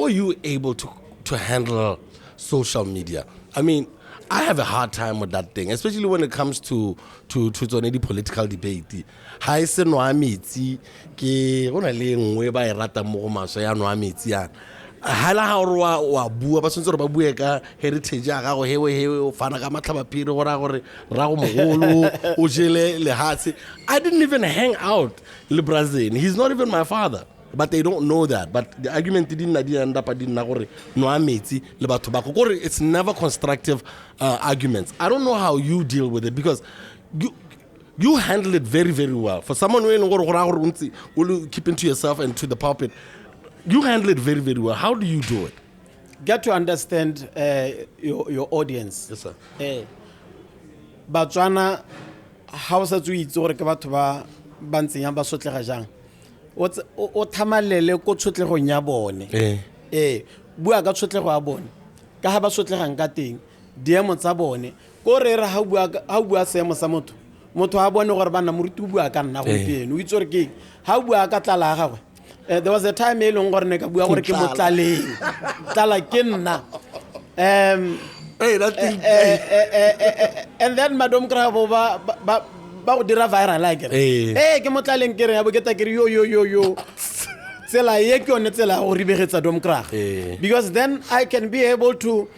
are you able to handle social media? I mean, I have a hard time with that thing, especially when it comes to the political debate. Ha se no ametsi ke ona le ngwe ba e rata mo go maswa ya no ametsi yana. Hala ha wa bua ba tsentse re ba bue ka heritage ya gago hewe o fana ka matlhabaphiri go ra gore ra go mogolo o jele le hatse. I didn't even hang out le Brazil. He's not even my father. But they don't know that. But the argument didn't end up no ametsi le batho ba go. It's never constructive arguments. I don't know how you deal with it because you handle it very, very well. For someone who will keep into yourself and to the pulpit, you handle it very, very well. How do you do it? Get to understand your audience. Yes, sir. Batswana, how sa tswe itse gore ke batho ba ntseng ba sotlega jang. O thamalele ko tshotlegong ya bone. Bua ka tshotlego ya bone. Ka ha ba sotlegang ka teng, diemo tsa bone. Ko re ha bua seemo sa motho. Motho ha bone gore bana moruti o bua ka nna go pieno. O itse gore ke ha bua ka tlala ga gagwe. There was a time e leng gore ne ka bua gore ke motlaleng. Tlala ke nna. And then Madam Krabo ba go dira viral like ke motlaleng ke re ya bo ke ta ke yo tsela ye ke one tsela go ribegetsa dom krag because then I can be able to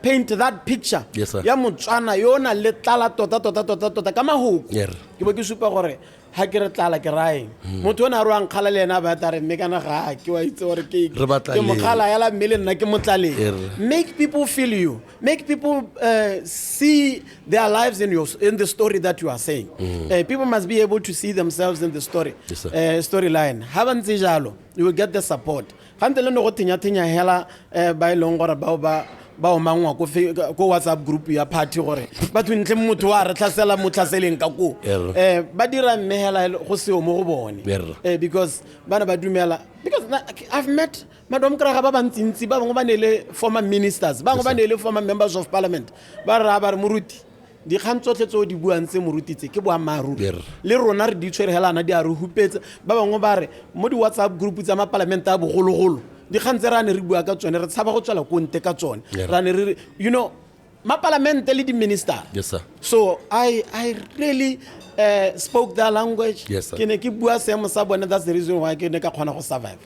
paint that picture ya Motswana yona le tlala tota ka mahoko ke bo ke supa gore ha ke re tlala ke raeng motho ona ro ang khala le ena ba tare mme kana ga ke wa itse gore ke mogala ya la mmele nna ke motlaleng. Make people feel you, make people see their lives in the story that you are saying. People must be able to see themselves in the story storyline. Ha ba ntse jalo you will get the support. Gante le no go tinya hela ba ilong gore ba o mangwa ko WhatsApp group ya party gore batho ntle motho wa re tlhasela motlaseleng ka ko ba dira mmehela go se o mo go bone because bana ba dumela because I've met Madam Kraga ba bantsi ba bangwe ba nele former ministers ba bangwe ba nele former members of parliament ba ra ba moruti di khantsotle tso di buang tse morutitse ke boa maru le rona re di tshwerehelana di a re hupetse ba bangwe ba re mo di WhatsApp group tsa ma parliament a bogologolo di khantse rane re bua ka tsone re tshaba go tswela ko nte ka tsone rane re you know ma parliament le di minister. Yes sir. So I really spoke their language. Yes sir. Ke ne ke bua seemo sa bone, that's the reason why ke ne ka khona go survive.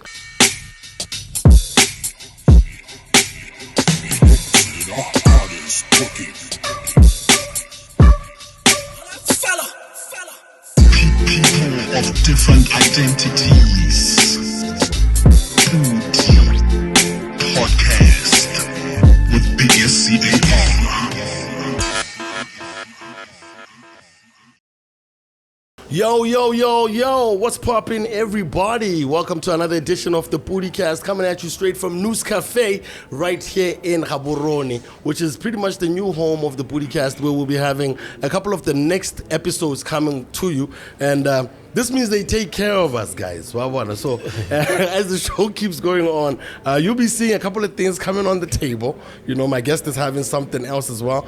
People of different identities. Podcast with BSCAR. Yo, what's poppin', everybody? Welcome to another edition of the PODI-CAST, coming at you straight from News Cafe right here in Gaborone, which is pretty much the new home of the PODI-CAST, where we'll be having a couple of the next episodes coming to you. And this means they take care of us, guys. So as the show keeps going on, you'll be seeing a couple of things coming on the table. You know, my guest is having something else as well.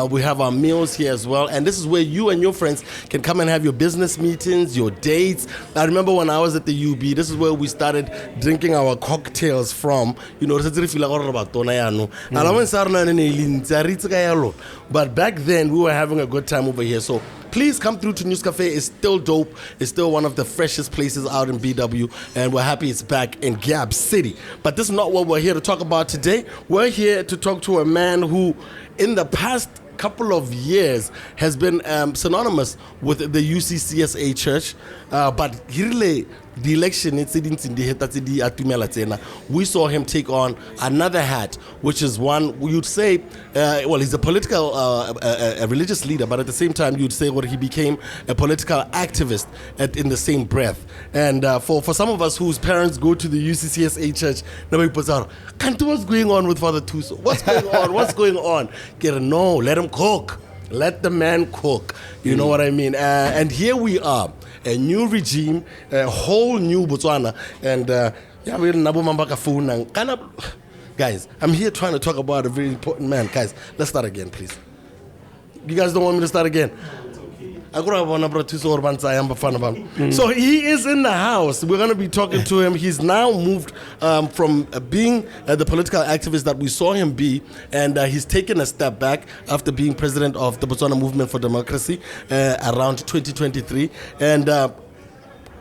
We have our meals here as well. And this is where you and your friends can come and have your business meetings, your dates. I remember when I was at the UB, this is where we started drinking our cocktails from. You know, but back then, we were having a good time over here. So please come through to News Cafe. It's still dope. It's still one of the freshest places out in BW. And we're happy it's back in Gab City. But this is not what we're here to talk about today. We're here to talk to a man who, in the past couple of years, has been synonymous with the UCCSA church. But really, the election, we saw him take on another hat, which is one you'd say, well, he's a political, a religious leader, but at the same time, you'd say he became a political activist in the same breath. And for some of us whose parents go to the UCCSA church, nobody puts out, what's going on with Father Thuso? What's going on? What's going on? No, let him cook. Let the man cook. You know what I mean? And here we are. A new regime, a whole new Botswana, and guys, I'm here trying to talk about a very important man. Guys, let's start again, please. You guys don't want me to start again? So he is in the house. We're going to be talking to him. He's now moved from being the political activist that we saw him be, and he's taken a step back after being president of the Botswana Movement for Democracy around 2023. And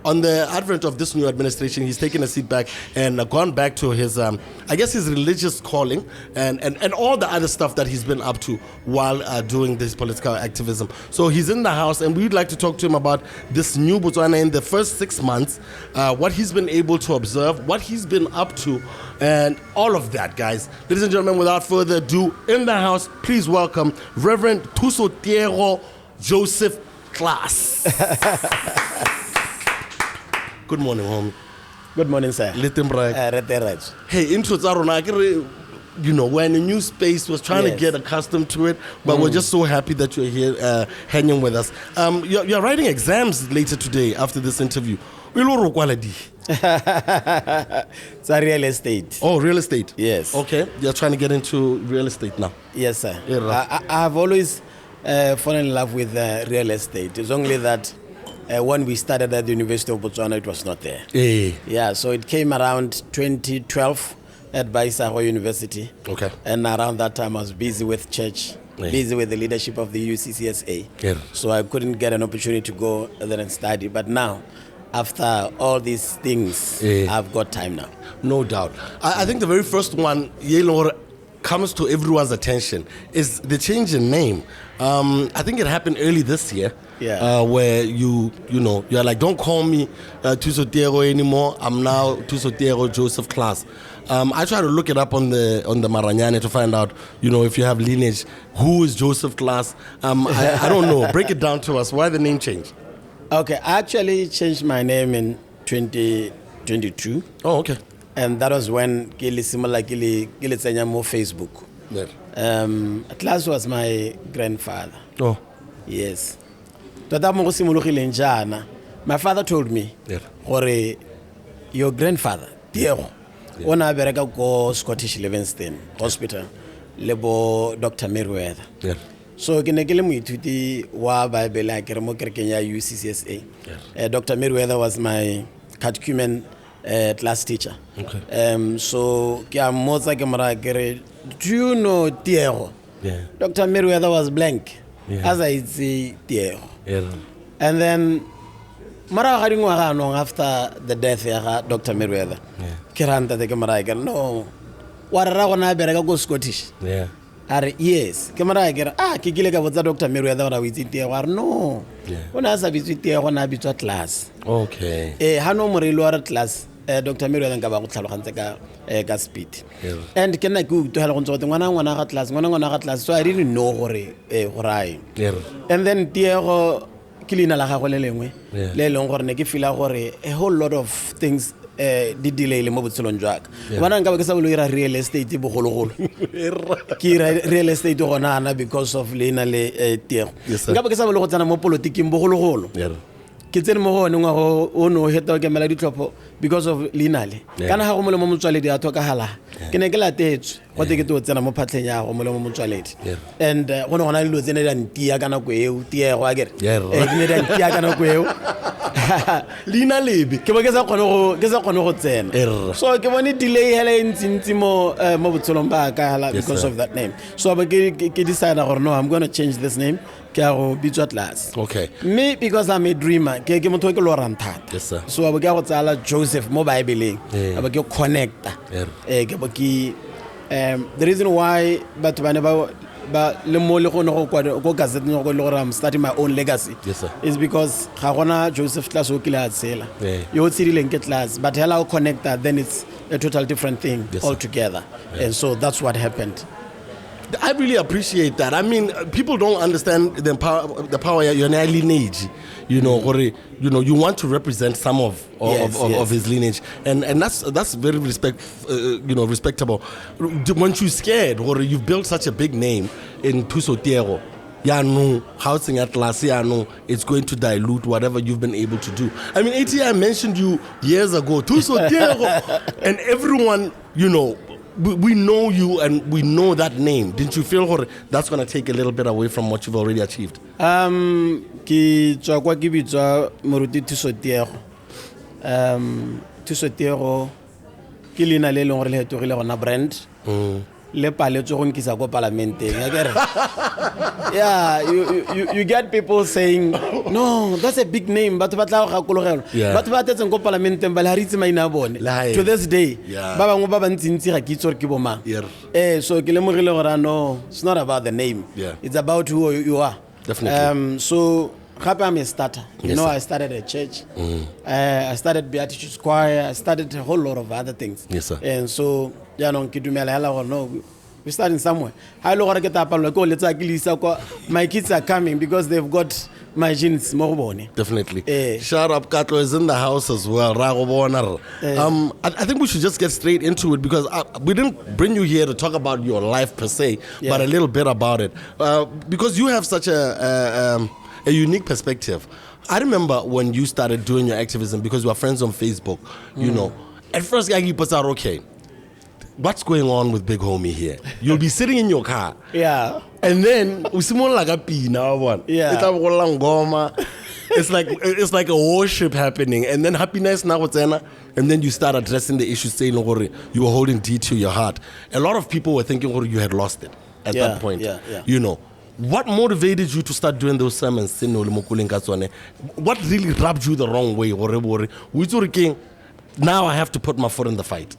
on the advent of this new administration, he's taken a seat back and gone back to his, I guess, his religious calling and all the other stuff that he's been up to while doing this political activism. So he's in the house, and we'd like to talk to him about this new Botswana in the first 6 months, what he's been able to observe, what he's been up to, and all of that, guys. Ladies and gentlemen, without further ado, in the house, please welcome Reverend Thuso Tiego Joseph Class. Good morning, homie. Good morning, sir. Hey, intro we're in a new space. We're trying to get accustomed to it, but we're just so happy that you're here hanging with us. You're writing exams later today after this interview. It's a real estate. Oh, real estate? Yes. Okay. You're trying to get into real estate now? Yes, sir. I've always fallen in love with real estate. It's only that when we started at the University of Botswana, it was not there. Yeah, so it came around 2012 at Baisaho University. Okay. And around that time, I was busy with church, busy with the leadership of the UCCSA. Yeah. So I couldn't get an opportunity to go there and study. But now, after all these things, I've got time now. No doubt. I think the very first one, comes to everyone's attention is the change in name. I think it happened early this year. Yeah. Where you're like, don't call me Thuso Tiego anymore. I'm now Thuso Tiego Joseph Class. I try to look it up on the Maranyane to find out, if you have lineage, who is Joseph Class. I don't know. Break it down to us. Why the name change? Okay, I actually changed my name in 2022. Oh, okay. And that was when Kili tsenya mo Facebook. Yeah. Class was my grandfather. Oh. Yes. My father told me, your grandfather, Tiego, ona bereka go Scottish Livingston Hospital, lebo Dr. Meriwether. Yeah. So ke ne ke le moithuti wa Bible a ke re mo kerekeng ya UCCSA. Dr. Meriwether was my catechumen class teacher. Okay. So ke a mmotsa ke mora ke re, do you know Tiego? Yeah. Dr. Meriwether was blank. Yeah. As I say Tiego. Yeah. And then after the death of Dr. Meriwether, no, what are go Scottish? Yeah. Yes, Dr. Meriwether no. When I visit the class. Okay. Hano Morilo class, Dr. Meriwether ka speed. And can I go to Halon class? So I didn't know what I. And then Tiego Kilina la gago le lengwe le leng gore ne ke feel gore a whole lot of things di delay le mo botshelong jwa ka bana nka ba ke sa bolo ira real estate bogologolo ke ira real estate gona ana because of lena le Tiego nka ba ke sa bolo go tsana mo politiking bogologolo ke tsene mo gone ngwa go no heta ke mela ditlhopho because of lena le kana ha go mo motswaledi a thoka hala ke ne ke latetswe go te ke to tsena mo phatleng ya go mo motswaledi and go no gona le tsene da ntia kana go eo Tiego a kere ke ne da ntia kana go eo lena lebe ke ba ke sa kgone go tsena so ke bone delay hele ntsi mo botshelong ba ka hala because of that name so ba ke decide gore no, I'm going to change this name. Okay. Me, because I'm a dreamer, yes, sir. So I will go to Joseph mobile billing. I will go connect. The reason why, but whenever I'm starting my own legacy, yes, sir, is because Joseph class you would see the class, but hello connector, then it's a total different thing altogether. And so that's what happened. I really appreciate that. I mean, people don't understand the power of your lineage. You want to represent some of his lineage, and that's very respectable. Weren't you scared, or you've built such a big name in Thuso Tiego? Housing at last, it's going to dilute whatever you've been able to do. I mean, ATI mentioned you years ago, Thuso Tiego, and everyone, we know you and we know that name. Didn't you feel that's going to take a little bit away from what you've already achieved? Ki tswa kwa ke bitswa moruti Thuso Tiego. Thuso Tiego ke lena le leng gore le hetogile gona brand. Le paletso go nkisa go parlamenteng. Yeah, you get people saying, no, that's a big name, but batla go gakologelo. Batho ba tetseng go parlamenteng ba le haritse maina bone. To this day, ba bangwe ba bantsintsi ga ke itse gore ke bo mang. So ke lemogile gore no, it's not about the name. It's about who you are. Definitely. So I'm a starter. You know, I started a church. I started Beatitudes Choir. I started a whole lot of other things. Yes, sir. And so, we're starting somewhere. My kids are coming because they've got my genes. Definitely. Shout out, Katlo is in the house as well. I think we should just get straight into it because we didn't bring you here to talk about your life per se, but a little bit about it. Because you have such a unique perspective. I remember when you started doing your activism because we were friends on Facebook, you know, at first I was out, okay, what's going on with Big Homie here? You'll be sitting in your car. And then we see more like a pina one. It's like a worship happening. And then happiness now and then you start addressing the issue saying you were holding dear to your heart. A lot of people were thinking you had lost it at that point. You know. What motivated you to start doing those sermons? What really rubbed you the wrong way? Now I have to put my foot in the fight.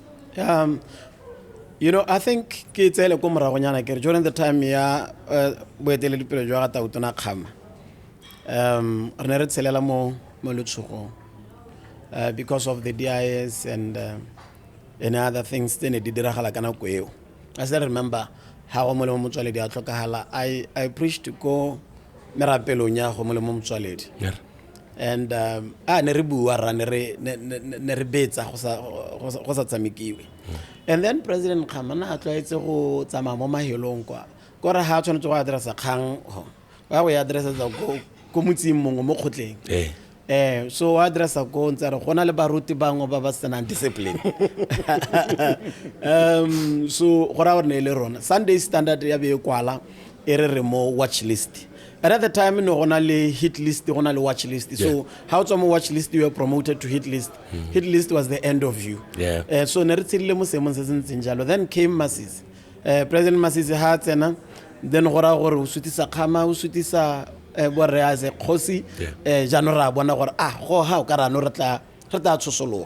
You know, I think during the time because of the DIS and other things, I still remember how I preached to go merapelonya go molemo motswaledi. And and then President Khamana tried to go tsama mo mahelong kwa gore ha tshwanetse go address kgang ba go address go motsing mongwe mo khotleng so address go ntse re gona le baruti bangwe ba ba senang discipline so go ra gore ne le rona Sunday Standard ya be kwala e re mo watch list. At the time, no only hit list, only watch list. So how to watch list you were promoted to hit list. Hit list was the end of you. So then came Masses. President Masses had then Hora Usutisa Kama Usutisa Boreaze Kosi Janora Bonagor how Karanorata Solo.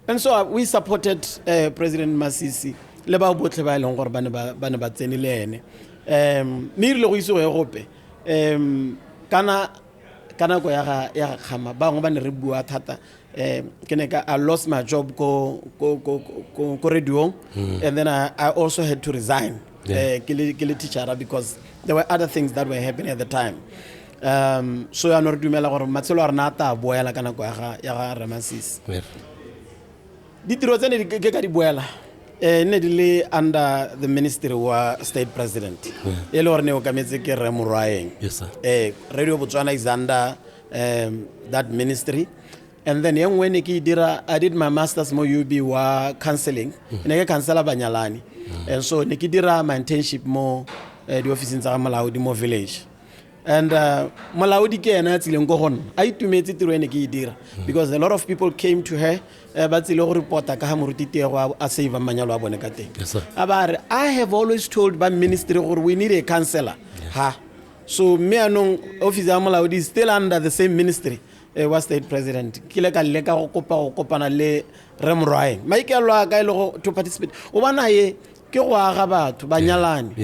And so we supported President Masisi Leba Botleba Longor Banabatenilene. Nearly we saw Europe. Kana go ya khama ba ngo ba ne re bua thata I lost my job go radio and then I also had to resign ke teacher because there were other things that were happening at the time so ya no re dumela gore matshelo a rena ta boela kana go ya Ramasisi ditiro tsene ke ka di boela ne under the ministry wa state president ele gore ne o kametse ke re morwaeng radio Botswana is under that ministry and then young when I did my masters mo UB wa counseling ne ke counselor banyalani and so ne ke dira my internship mo di offices tsa Malaudi mo village and Malaudi ke ena tsileng go gona a itumetse tiro ene ke dira because a lot of people came to her but go reporta ka ha moruti Tiego a save manyalo a bone ka teng I have always told by ministry we need a counselor so me anong office ya Malaudi is still under the same ministry was state president kile ka le ka go kopana le remroaeng maikelo a ka ile go to participate o bana ye ke go aga batho banyalane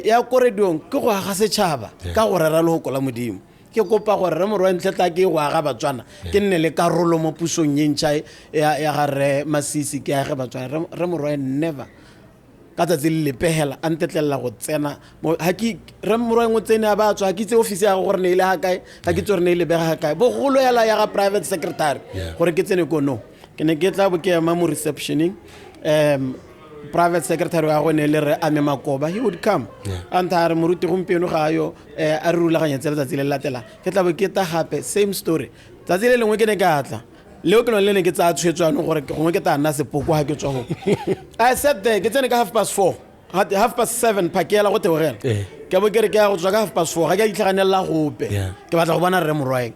ya corridor ke go aga setšhaba ka go rera le go kola modimo ke kopa gore re morwa ntletla ke go aga Batswana ke nne le karolo mo pusong yentšha ya ga re Masisi ke age Batswana re morwa never ka tsatsi le pehela a ntetlela go tsena ha ke re morwa ngo tsena ba tswa ke tse office ya gore ne ile ha kae ha ke tsore ne ile bega ha kae bo golo yala ya ga private secretary gore ke tsene ko no ke ne ke tla bo ke ma mo receptioning private secretary wa go ne le re ame makoba he would come antare moruti gompieno ga yo a rulaganya tsela tsatsi le latela ke tla bo ke ta gape same story tsatsi le lengwe ke ne ka atla leo ke no le ne ke tsa tshwetswana gore ke gongwe ke ta nna sepoko ha ke tswa go I sat there ke tsene ka 4:30 at 7:30 phakela go teogela ke bo ke re ke ya go tswa ka 4:30 ga ke itlhaganela gope ke batla go bona re morwaeng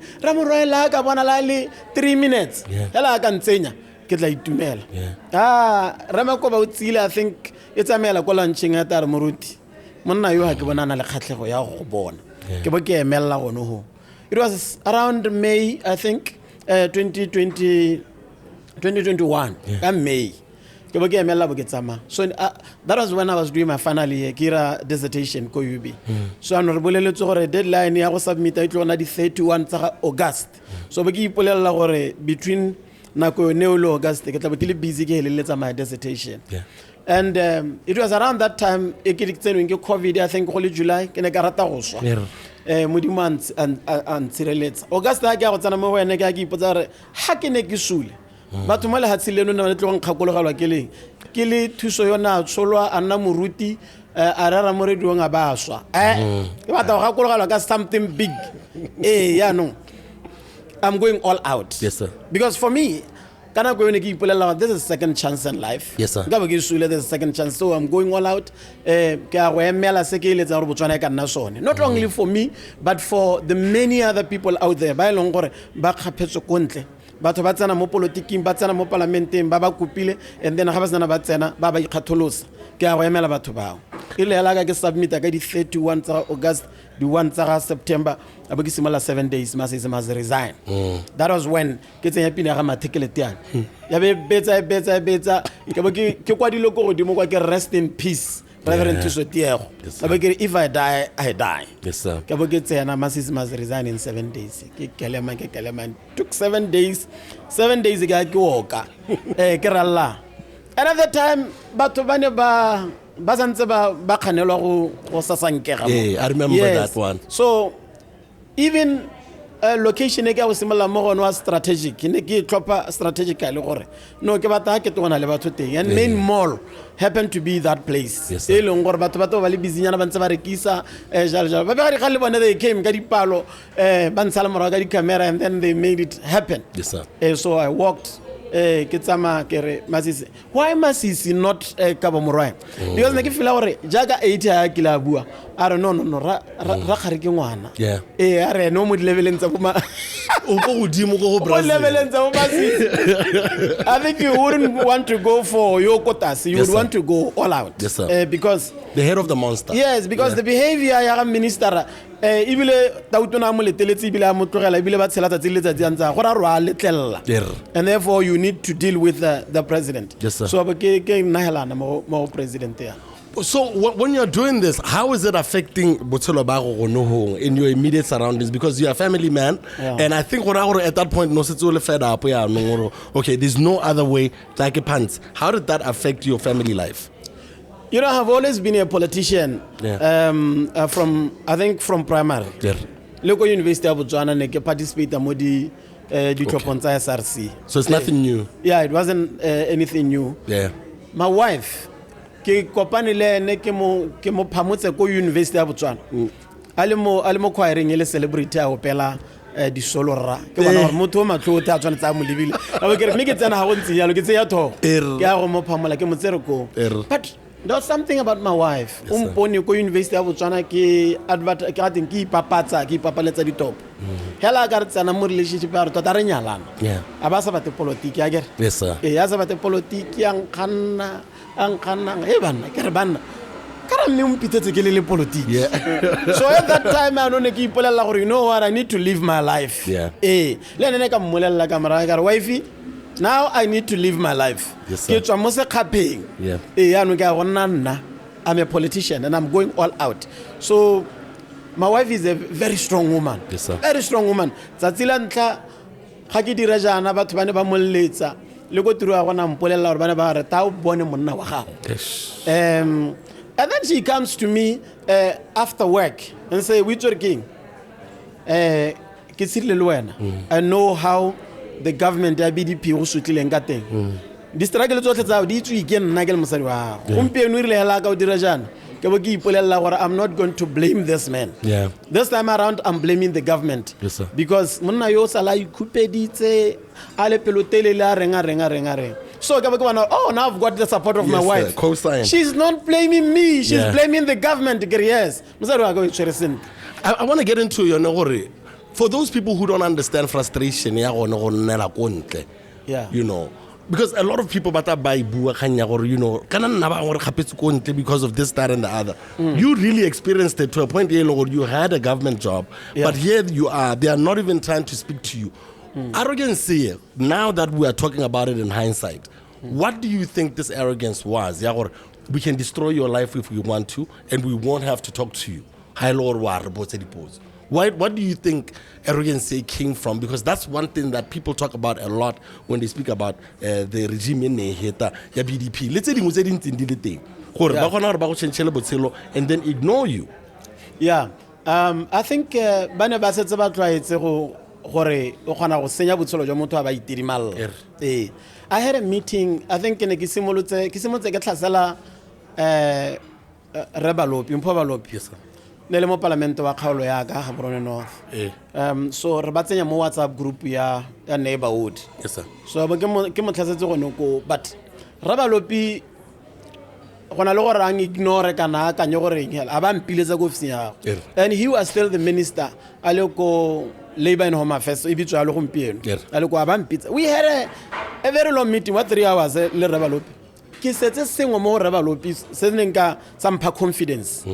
la ka bona la le 3 minutes hela ka ntsenya ke tla itumela re makoba o tsile I think it's a mela kwa lunching ya tare moruti monna yo ha ke bona na le khatlego ya go bona ke bo ke emela go no ho it was around May I think 2021 May ke bo ke emela bo ke tsama so that was when I was doing my final year kira dissertation ko UB so ano re boleletse gore deadline ya go submit a itlona di 31 tsa August so bo ke ipolela gore between nako ne o le August ke tla be ke le busy ke heleletsa my dissertation and it was around that time e ke ditsenweng ke COVID I think go le July ke ne ka rata go swa modimo and tshireletsa August ha ke go tsana mo wena ke a ke ipotsa re ha ke ne ke sule batho mo le hatsileno na le tlong kgakologelwa ke le thuso yona tsholwa a nna moruti a rara mo rediong a baswa ke batla go gakologelwa ka something big yeah no I'm going all out yes sir because for me kana go ne ke ipolela this is second chance in life yes sir ga ba ke sule this is second chance so I'm going all out ke a go emela se ke iletsa gore Botswana ka nna sone not only for me but for the many other people out there ba ileng gore ba khaphetso kontle batho ba tsena mo politiking ba tsena mo parlamenteng ba kopile and then ga ba tsena ba tsena ba ikgatholosa ke a go emela batho bao ile la ka ke submit ka di 31 tsa August di 1 tsa September a ke simola 7 days mas resign that was when ke tsenya pina ga matriculate ya be betsa ke bo ke kwa dilo go godimo kwa ke rest in peace Reverend Thuso Tiego if I die I die yes sir ke bo ke tsena mas resign in 7 days ke kelema took 7 days ga ke woka ke ralla and at the time batho bane ba santse ba khanelwa go sasankega I remember that one so even location e ke go simola mo gone wa strategic ne ke tlhopa strategically gore no ke batla ke tona le batho teng and main mall happened to be that place e leng gore batho ba le busy nyana ba ntse ba rekisa jalo ba ga le bona they came ka dipalo ba ntsala morago ka di camera and then they made it happen yes sir so I walked ke tsama ke re Masisi why Masisi not ka bo morwae because ne ke feel gore jaaka 80 ya ke la bua a re no ra khare ke ngwana a re no mo di leveleng tsa boma o go godimo go Brazil leveleng tsa boma I think you wouldn't want to go for your quotas you would want to go all out yes sir because the head of the monster yes because the behavior ya minister ibile tautona mo leteletse ibile a motlogela ibile ba tshela tsatsi le tsatsi antsa go ra rwa letlella and therefore you need to deal with the president yes sir so ba ke nahelana mo president ya so when you're doing this how is it affecting botshelo ba go no in your immediate surroundings because you're a family man and I think at that point no setse o le fed up ya no okay there's no other way like pants how did that affect your family life You know, I've always been a politician from primary. Local University of Botswana, I participated in the SRC. So it's nothing new? Yeah, it wasn't anything new. Yeah. My wife, ke mo phamotse ko University of Botswana. Alimo choiring ele celebrity a opela di solora ke bona gore motho o matlo ta tswana tsa mo lebile a bo ke re me ke tsena ha go ntse yalo ke tse ya tho ke a go mo phamola ke mo tsere ko but there's something about my wife umpone ko University of Botswana ke think ke ipapaletsa di top hela ka re tsana mo relationship ya re tota re nyalana a ba sa bate politiki ya gere yes sir ya sa bate politiki yang khanna banna ke re banna kara mme umpitetse ke le politiki so at that time I don't ke ipolela gore you know what I need to live my life le nene ka mmolella ka mara ka re wifey now I need to live my life ke tswa mo se khapeng ya no ka gonna nna I'm a politician and I'm going all out so my wife is a very strong woman very strong woman tsatsila ntla ga ke dira jana batho bane ba molletsa le go tiro ga gona mpolela gore bane ba re ta o bone monna wa gago and then she comes to me after work and say which working ke sile le wena I know how the government ya BDP go sutlileng ka teng di struggle tsotlhe tsa di tswe ke nna ke le mosadi wa gompieno ile hela ka o dira jana ke I'm not going to blame this man. Yeah. This time around, I'm blaming the government. Yes, sir. Because monna yo sala ikupeditse ale pelotele la renga. So oh, now I've got the support of my wife. Co-sign. She's not blaming me. She's blaming the government. Yes. I want to get into your Nogori. For those people who don't understand frustration, you know, because a lot of people buy because of this, that, and the other. You really experienced it to a point where you had a government job, but here you are. They are not even trying to speak to you. Arrogance, now that we are talking about it in hindsight, what do you think this arrogance was? We can destroy your life if we want to, and we won't have to talk to you. What do you think arrogance came from? Because that's one thing that people talk about a lot when they speak about the regime in BDP. Let's say and then ignore you. Yeah. I think I had a meeting, I think in a Kisimotse Rebalopi. Yes, sir. Nelemo Parlamento wa Khaolo ya ka Gaborone North. So re batsenya mo WhatsApp group ya neighborhood. Yes, sir. So ke mo tlhatsetse go noko, but Rebalopi gona le gore ang ignore kana ka nyo gore ngela aba mpiletse go ofisi. And he was still the minister aleko Labor and Home Affairs we had a very long meeting, what 3 hours le Rebalopi. Ke setse sengwe mo Rebalopi se nenka sampha confidence.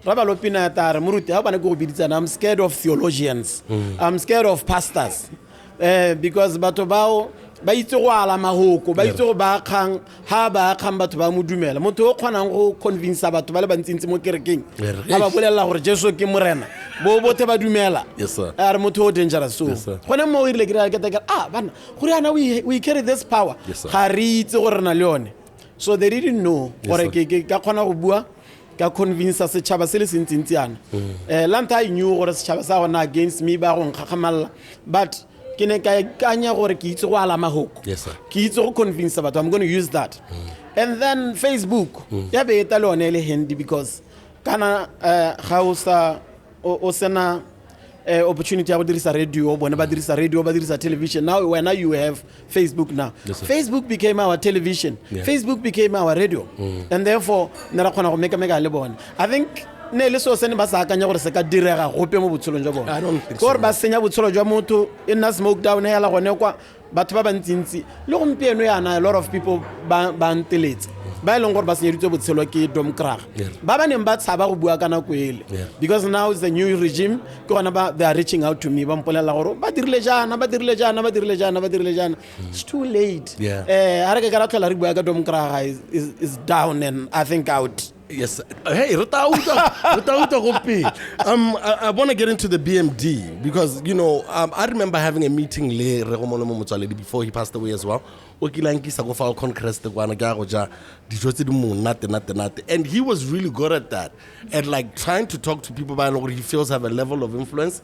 Rebalopi na ta re moruti ha bana go biditsana, I'm scared of theologians. I'm scared of pastors. Because batho bao ba itse go ala mahoko, ba itse go ba khang ha ba khang batho ba modumela. Motho o kgonang go convince batho ba le bantsintsi mo kerekeng. Ha ba bolella gore Jesu ke morena. Bo bothe ba dumela. Yes, sir. Are motho o dangerous so. Gona mo ile ke bana gore ana we carry this power. Ga re itse gore na le yone. So they didn't know gore ke ka khona go bua ka convince setšhaba se le sentsintsiana. Lanta I knew gore setšhaba sa gona against me ba go nkgagamalla, but ke ne ka ikanya gore ke itse go ala mahoko. Yes, sir. Ke itse go convince batho, I'm going to use that. And then Facebook ya be eta le one le handy because kana ga o sena opportunity ya go dirisa radio, bona ba dirisa radio, ba dirisa television. Now when you have Facebook now. Yes, Facebook became our television. Facebook became our radio. And therefore nera khona go make le bona. I think ne le so sene ba sa akanya gore se ka direga gope mo botshelong jwa bona. I don't think so. Gore ba senya botshelo jwa motho e nna smoke down ya la gone kwa batho ba bantsintsi le gompieno yana a lot of people ba nteletse ba eleng gore ba senyeditswe botshelo ke domkrag ba ba neng ba tshaba go bua kana kwele because now it's the new regime ke gona ba they are reaching out to me ba mpolela gore ba dirile jana it's too late ha re ke ka ratla re bua ka domkrag is down and I think out. Yes. Hey, I want to get into the BMD because, you know, I remember having a meeting before he passed away as well. And he was really good at that. And like trying to talk to people about what he feels have a level of influence.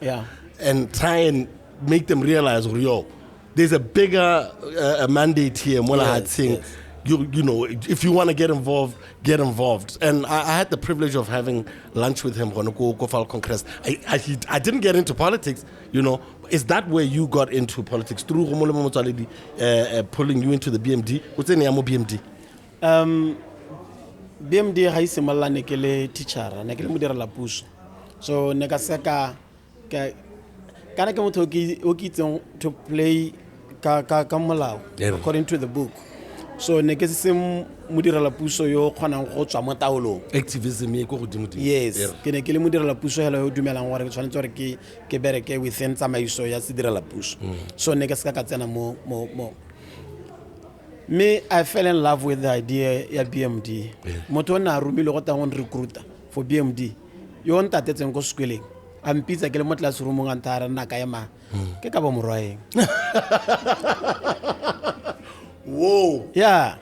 And try and make them realize, there's a bigger mandate here. You know, if you want to get involved, get involved. And I had the privilege of having lunch with him. I didn't get into politics, you know. Is that where you got into politics? Through pulling you into the BMD? What's the name of BMD? BMD ha isimalla ne ke le teacher, ne ke le modira la puso. So ne ka seka kana ke motho o ke to play ka molao according to the book. So ne ke se modira la puso yo kgonang go tswa mo taolong activism ye go godimo. Yes, ke ne ke le modira la puso hela yo dumelang gore ke tshwanetse gore ke bereke within tsamaiso ya se dira la puso. So ne ke se ka tsena mo me I fell in love with the idea ya BMD. Motho na rumile go tang on recruiter for BMD yo ntatetseng go skweleng a mpitsa ke le mo classroom nga ntara nna ka ema ke ka ba morwaeng. Whoa. Yeah.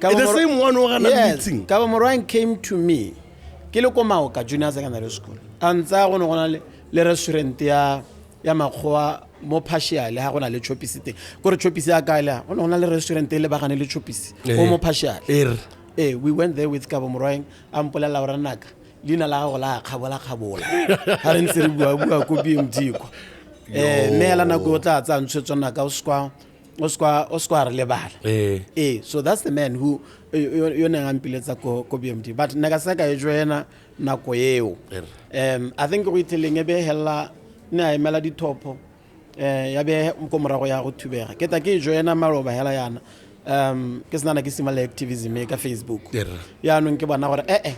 The same one who ran a meeting. Kaba Moran came to me. Kile ko Maoka Junior Secondary School. Antsa go no le restaurant ya makgoa mo partial ha gona le chopisi teng. Go re chopisi ya ka ile go no le restaurant le ba gane le chopisi o mo partial. we went there with Kabo Moroeng, Ampola Lauranaka, Lina Laola, Kabola, Harin Siribu, could be Mtiko. Melana Gota, and Chuchonaka, Osquar Lebar. So that's the man who you know BMD. But Nagasaka Joanna Nakoyeo. I think we're telling a hella melody topo. Yabe Mkomaragoya Tubera. Ketaki Joanna Maro by Helayana. Kesnana Kisimale activism make a Facebook. Yeah, no Kibana.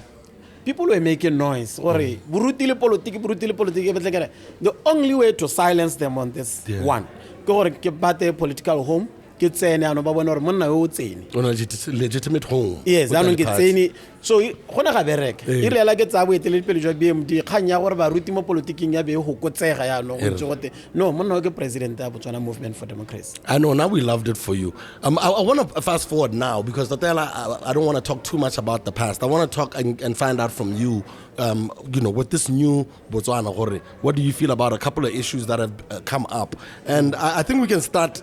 People were making noise. Brutally politics. The only way to silence them on this one. Go to political home. Get saying I legitimate home. Yes, I don't get saying so hona ga bereka irela ke tsa boetele pele jwa BMD khanya gore ba ruti mo politiking ya be go kotsega ya no go tsogote no monna ke president ya Botswana movement for democracy. I know now we loved it for you. I want to fast forward now because I don't want to talk too much about the past. I want to talk and find out from you you know, with this new Botswana, what do you feel about a couple of issues that have come up? And I think we can start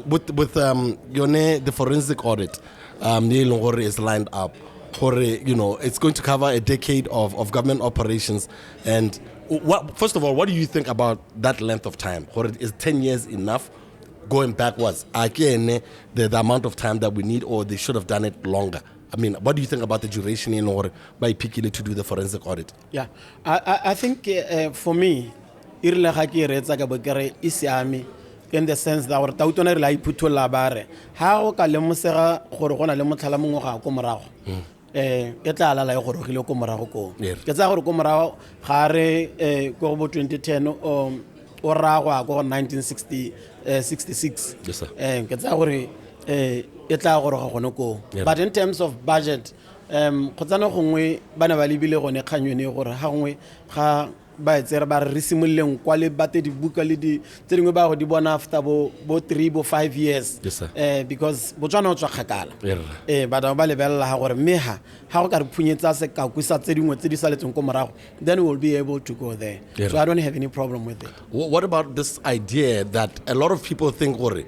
with the forensic audit is lined up. You know, it's going to cover a decade of government operations. And first of all, what do you think about that length of time? Is 10 years enough? Going backwards, again, the amount of time that we need, or they should have done it longer? I mean, what do you think about the duration in order by picking it to do the forensic audit? Yeah, I think for me, in the sense that our tautona rela iputo labare ha o ka lemosega gore gona le motlhala mongwe ga go morago ke tla la go rogile go morago ko ke tsa gore go morago ga re go bo 2010 o ragwa go 1966 yes sir ke tsa gore e tla gore ga gone ko but in terms of budget go tsana gongwe bana ba lebile gone kganyone gore ga gongwe ga ba tsere ba re simoleng kwa le bate di buka le di tsedingwe ba go di bona after bo 3 bo 5 years yes sir because Botswana o tswa khakala ba da ba lebella ha gore meha ha go ka re phunyetsa se ka kusa tsedingwe tse di saletseng ko morago then we will be able to go there so I don't have any problem with it. What about this idea that a lot of people think gore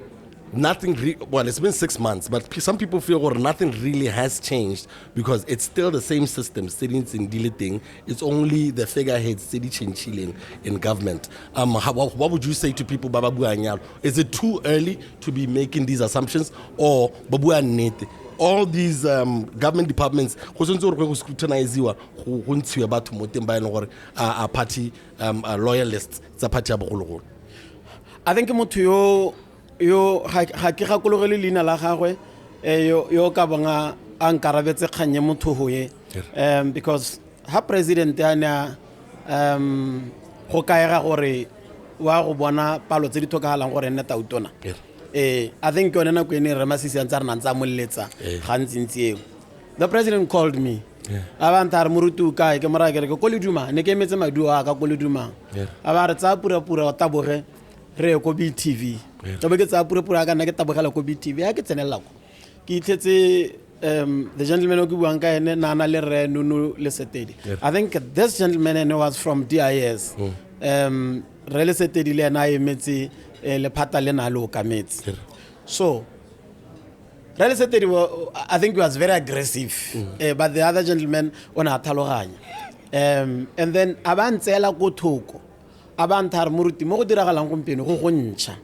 nothing well, it's been 6 months, but some people feel well, nothing really has changed because it's still the same system sitting in deleting. It's only the figureheads sitting chilling in government. What would you say to people, Baba Buanyal? Is it too early to be making these assumptions, or Babu Anete? All these government departments scrutinize about party loyalists. It's a party. I think yo ha ke gakologele lina la gagwe yo ka bonga ankarabetse khanye motho hoye because ha president ana go kaega gore wa go bona palo tse di tlhokahalang gore nna tautona I think yone na go ene re masisi a ntsarena ntsa molletsa gantsintsi the president called me abanta re morutu kae ke mara ke ko le duma ne ke emetse madu a ka ko le duma aba re tsa pura o taboge re ko BTV tobe ke tsa pura ka nna ke tabogela ko BTV ha ke tsenela ko ke itletse the gentleman o ke buang ka ene nana le re nunu le setedi I think this gentleman was from DIS re le setedi le na emetse le phata le na lo ka metsi so re le setedi I think he was very aggressive but the other gentleman ona thaloganya and then abantsela go thoko abanthar muruti mo go diragalang gompeno go gontsha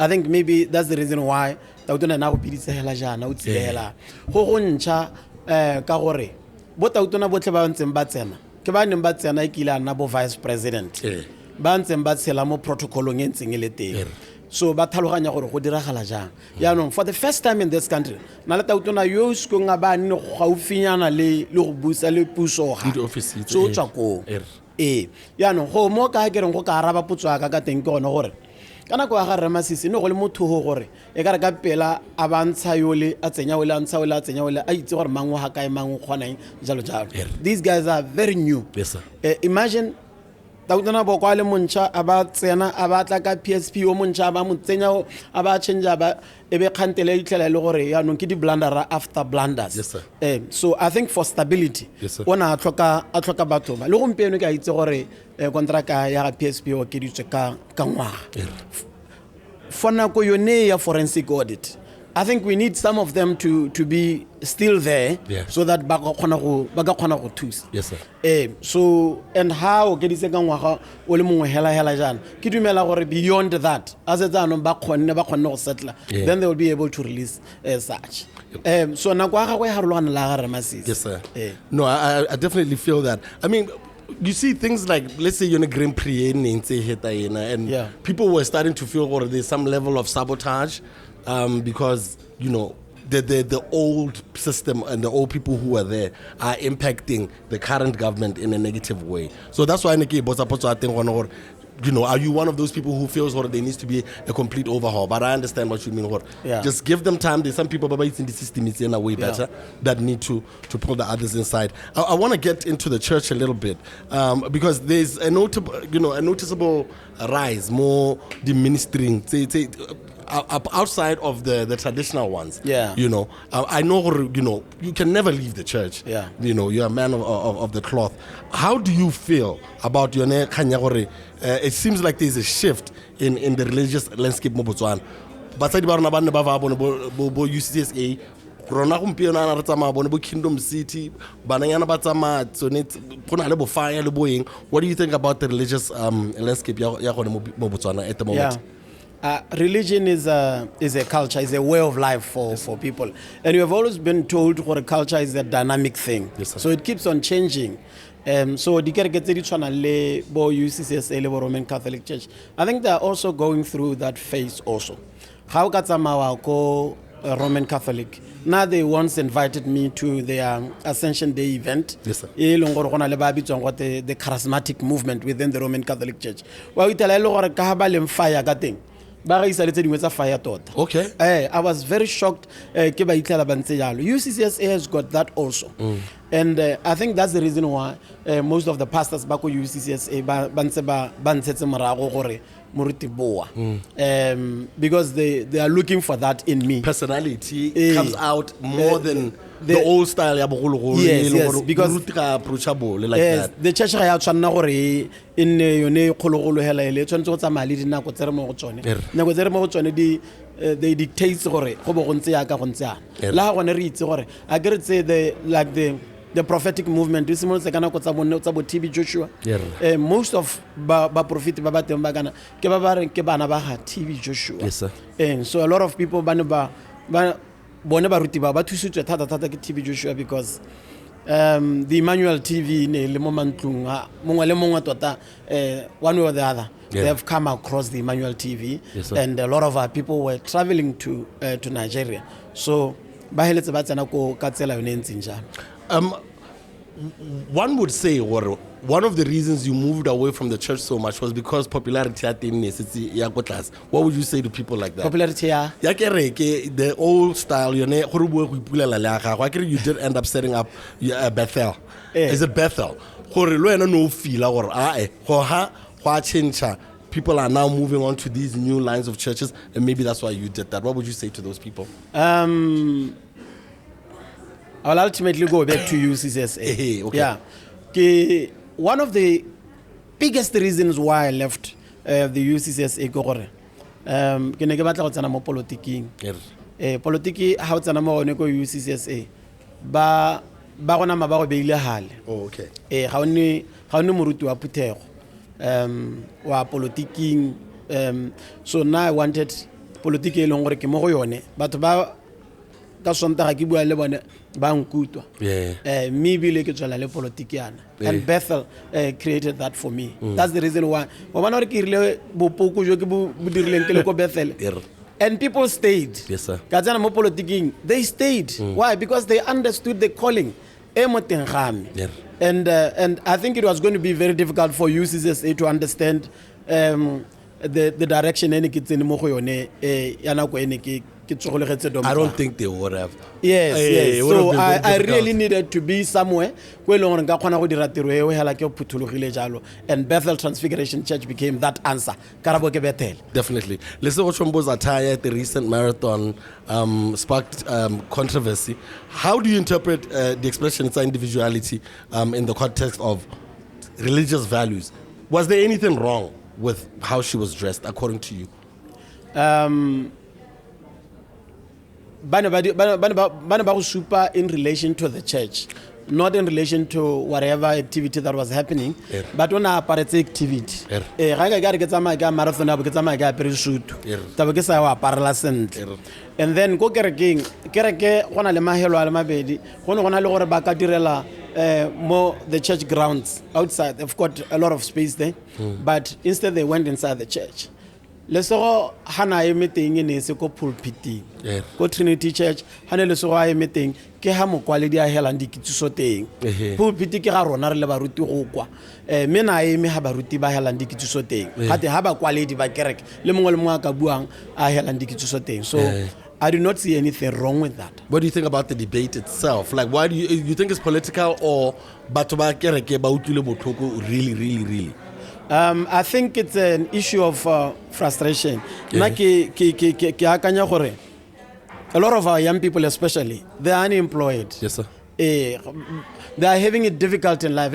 I think maybe that's the reason why tautona na go piditsela jana o tsilela go gontsha ka gore bo tautona botle ba ntseng ba tsena ke ba neng ba tsena ikila na bo vice president ba ntseng ba tshela mo protocolong e ntseng le teng so ba thaloganya gore go diragala jang ya no for the first time in this country na le tautona yo sko nga ba nne go gaufinyana le go busa le puso ga so tswa ko ya no go mo ka ke reng go ka araba putswa ka teng ke gone gore kana go ga re masisi no go le motho go gore e ka re ka pela a bantsha yole a tsenya wele a ntsha wele a tsenya wele a itse gore mangwe ha kae mangwe khona jalo jalo these guys are very new yes sir imagine tautana bo kwa le montsha a ba tsena a ba tla ka PSP o montsha ba mo tsenya a ba change ba e be khantele itlela le gore ya no ke di blundera after blunders yes sir so I think for stability ona a tlhoka batho ba le gompeno ke a itse gore kontraka ya PSP o ke ditse ka ngwaga for nako yone ya forensic audit I think we need some of them to be still there, so that ba ka kgona go thusa. Yes, sir. So, and how ke di se ka ngwaga o le mongwe hela jana ke dumela gore beyond that as etsa ba kgonne go settle, then they will be able to release such. So na kwa ga go harolwana la ga re masisi. Yes, sir. No, I definitely feel that. I mean, you see things like, let's say you're in a Grand Prix and people were starting to feel there's some level of sabotage because, you know, the old system and the old people who were there are impacting the current government in a negative way. So that's why you know, are you one of those people who feels there needs to be a complete overhaul? But I understand what you mean. Just give them time. There's some people in the system is in a way better that need to pull the others inside. I want to get into the church a little bit because there's a noticeable rise, more the ministering. Outside of the traditional ones, you know, I know, you know, you can never leave the church. You know, you're a man of the cloth. How do you feel about your kanyagore? It seems like there's a shift in the religious landscape mo Botswana. Basadi ba rona ba ne ba va bona bo UCSA rona gompieno ana re tsamaya bone bo Kingdom City bananyana ba tsamaya tsone gona le bo fire le boeng. What do you think about the religious landscape ya gone mo Botswana at the moment? Religion is a culture, is a way of life for people. And we have always been told that culture is a dynamic thing. So it keeps on changing. So the bo UCCSA, bo Roman Catholic Church, I think they are also going through that phase also. How ko Roman Catholic. Now they once invited me to their Ascension Day event. Yes, sir. The charismatic movement within the Roman Catholic Church. Fire. Okay. I was very shocked. UCCSA has got that also. And I think that's the reason why most of the pastors back at UCCSA because they are looking for that in me. Personality comes out more than the old style. Yes, because approachable like that. The church ha tshwanna gore in yone kgologolo hela ile tshwantse go tsamaya le dinako tsere mo go tsone. Nako tsere mo go tsone they dictate gore go bo go ntse ya ka go ntse ana. La gone re itse gore I get say the prophetic movement is mo tsa TB Joshua. Most of ba prophet ba teng ba kana ke bana ba ga TB Joshua. Yes, sir. And so a lot of people bone ba ruti ba thusitswe thata ke TB Joshua because the Emmanuel TV ne le mo mantlung mongwe le mongwe tota one way or the other they have come across the Emmanuel TV. Yes, and a lot of our people were traveling to Nigeria, so ba heletse ba tsena ko ka tsela yone ntseng jana. One would say, or one of the reasons you moved away from the church so much was because popularity at the. What would you say to people like that? Popularity, the old style, you did end up setting up Bethel. Is it Bethel? People are now moving on to these new lines of churches, and maybe that's why you did that. What would you say to those people? I'll ultimately go back to UCCSA. Okay. One of the biggest reasons why I left the UCCSA gore ke ne ke batla go tsena mo politiking. Politiki ha o tsena mo one ko UCCSA ba gona ma ba go beile hale. Oh, okay. Ga o ne moruti wa Puthego wa politiking. So now I wanted politiki e leng gore ke mo go yone batho ba ka sontaga ke bua le bone ba nkutwa. Me bile ke tswela le politikiana. And Bethel created that for me. That's the reason why bona ke rile bopoko jo ke bo dirileng ke le ko Bethel. And people stayed. Yes, sir. Ka tsena mo politiking they stayed. Why? Because they understood the calling. And I think it was going to be very difficult for UCCSA to understand the direction any kids in mo go yone yana go ene ke I don't think they would have. Yes. So I really needed to be somewhere where nka khona go dira tiro e hela ke phuthologile jalo, and Bethel Transfiguration Church became that answer. Karabo ke Bethel. Definitely. Lesego Chombo's attire at the recent marathon sparked controversy. How do you interpret the expression of individuality in the context of religious values? Was there anything wrong with how she was dressed, according to you? ba go supa in relation to the church, not in relation to whatever activity that was happening, but on a aparetse activity. Ga ga ke tsamaya ka marathon a bo ke tsamaya ka apere sutu taba ke sa wa parla sentle. And then go kereke gona le mahelo a le mabedi gona le gore ba ka direla more the church grounds outside. They've got a lot of space there, but instead they went inside the church. Lesego hana e meeting ne se ko pulpiting ko Trinity Church hana lesego a e meeting ke ha mokwaledi a helang dikitso teng pulpit ke ga rona re le baruti go kwa me na e me ha baruti ba helang dikitso teng gate ha ba kwaledi ba kereke le mongwe le mongwe ka buang a helang dikitso teng. So I do not see anything wrong with that. What do you think about the debate itself? Like, why do you think it's political, or batho ba kereke ba utlwile botlhoko really? I think it's an issue of frustration. A lot of our young people especially, they are unemployed. Yes, sir. They are having it difficult in life.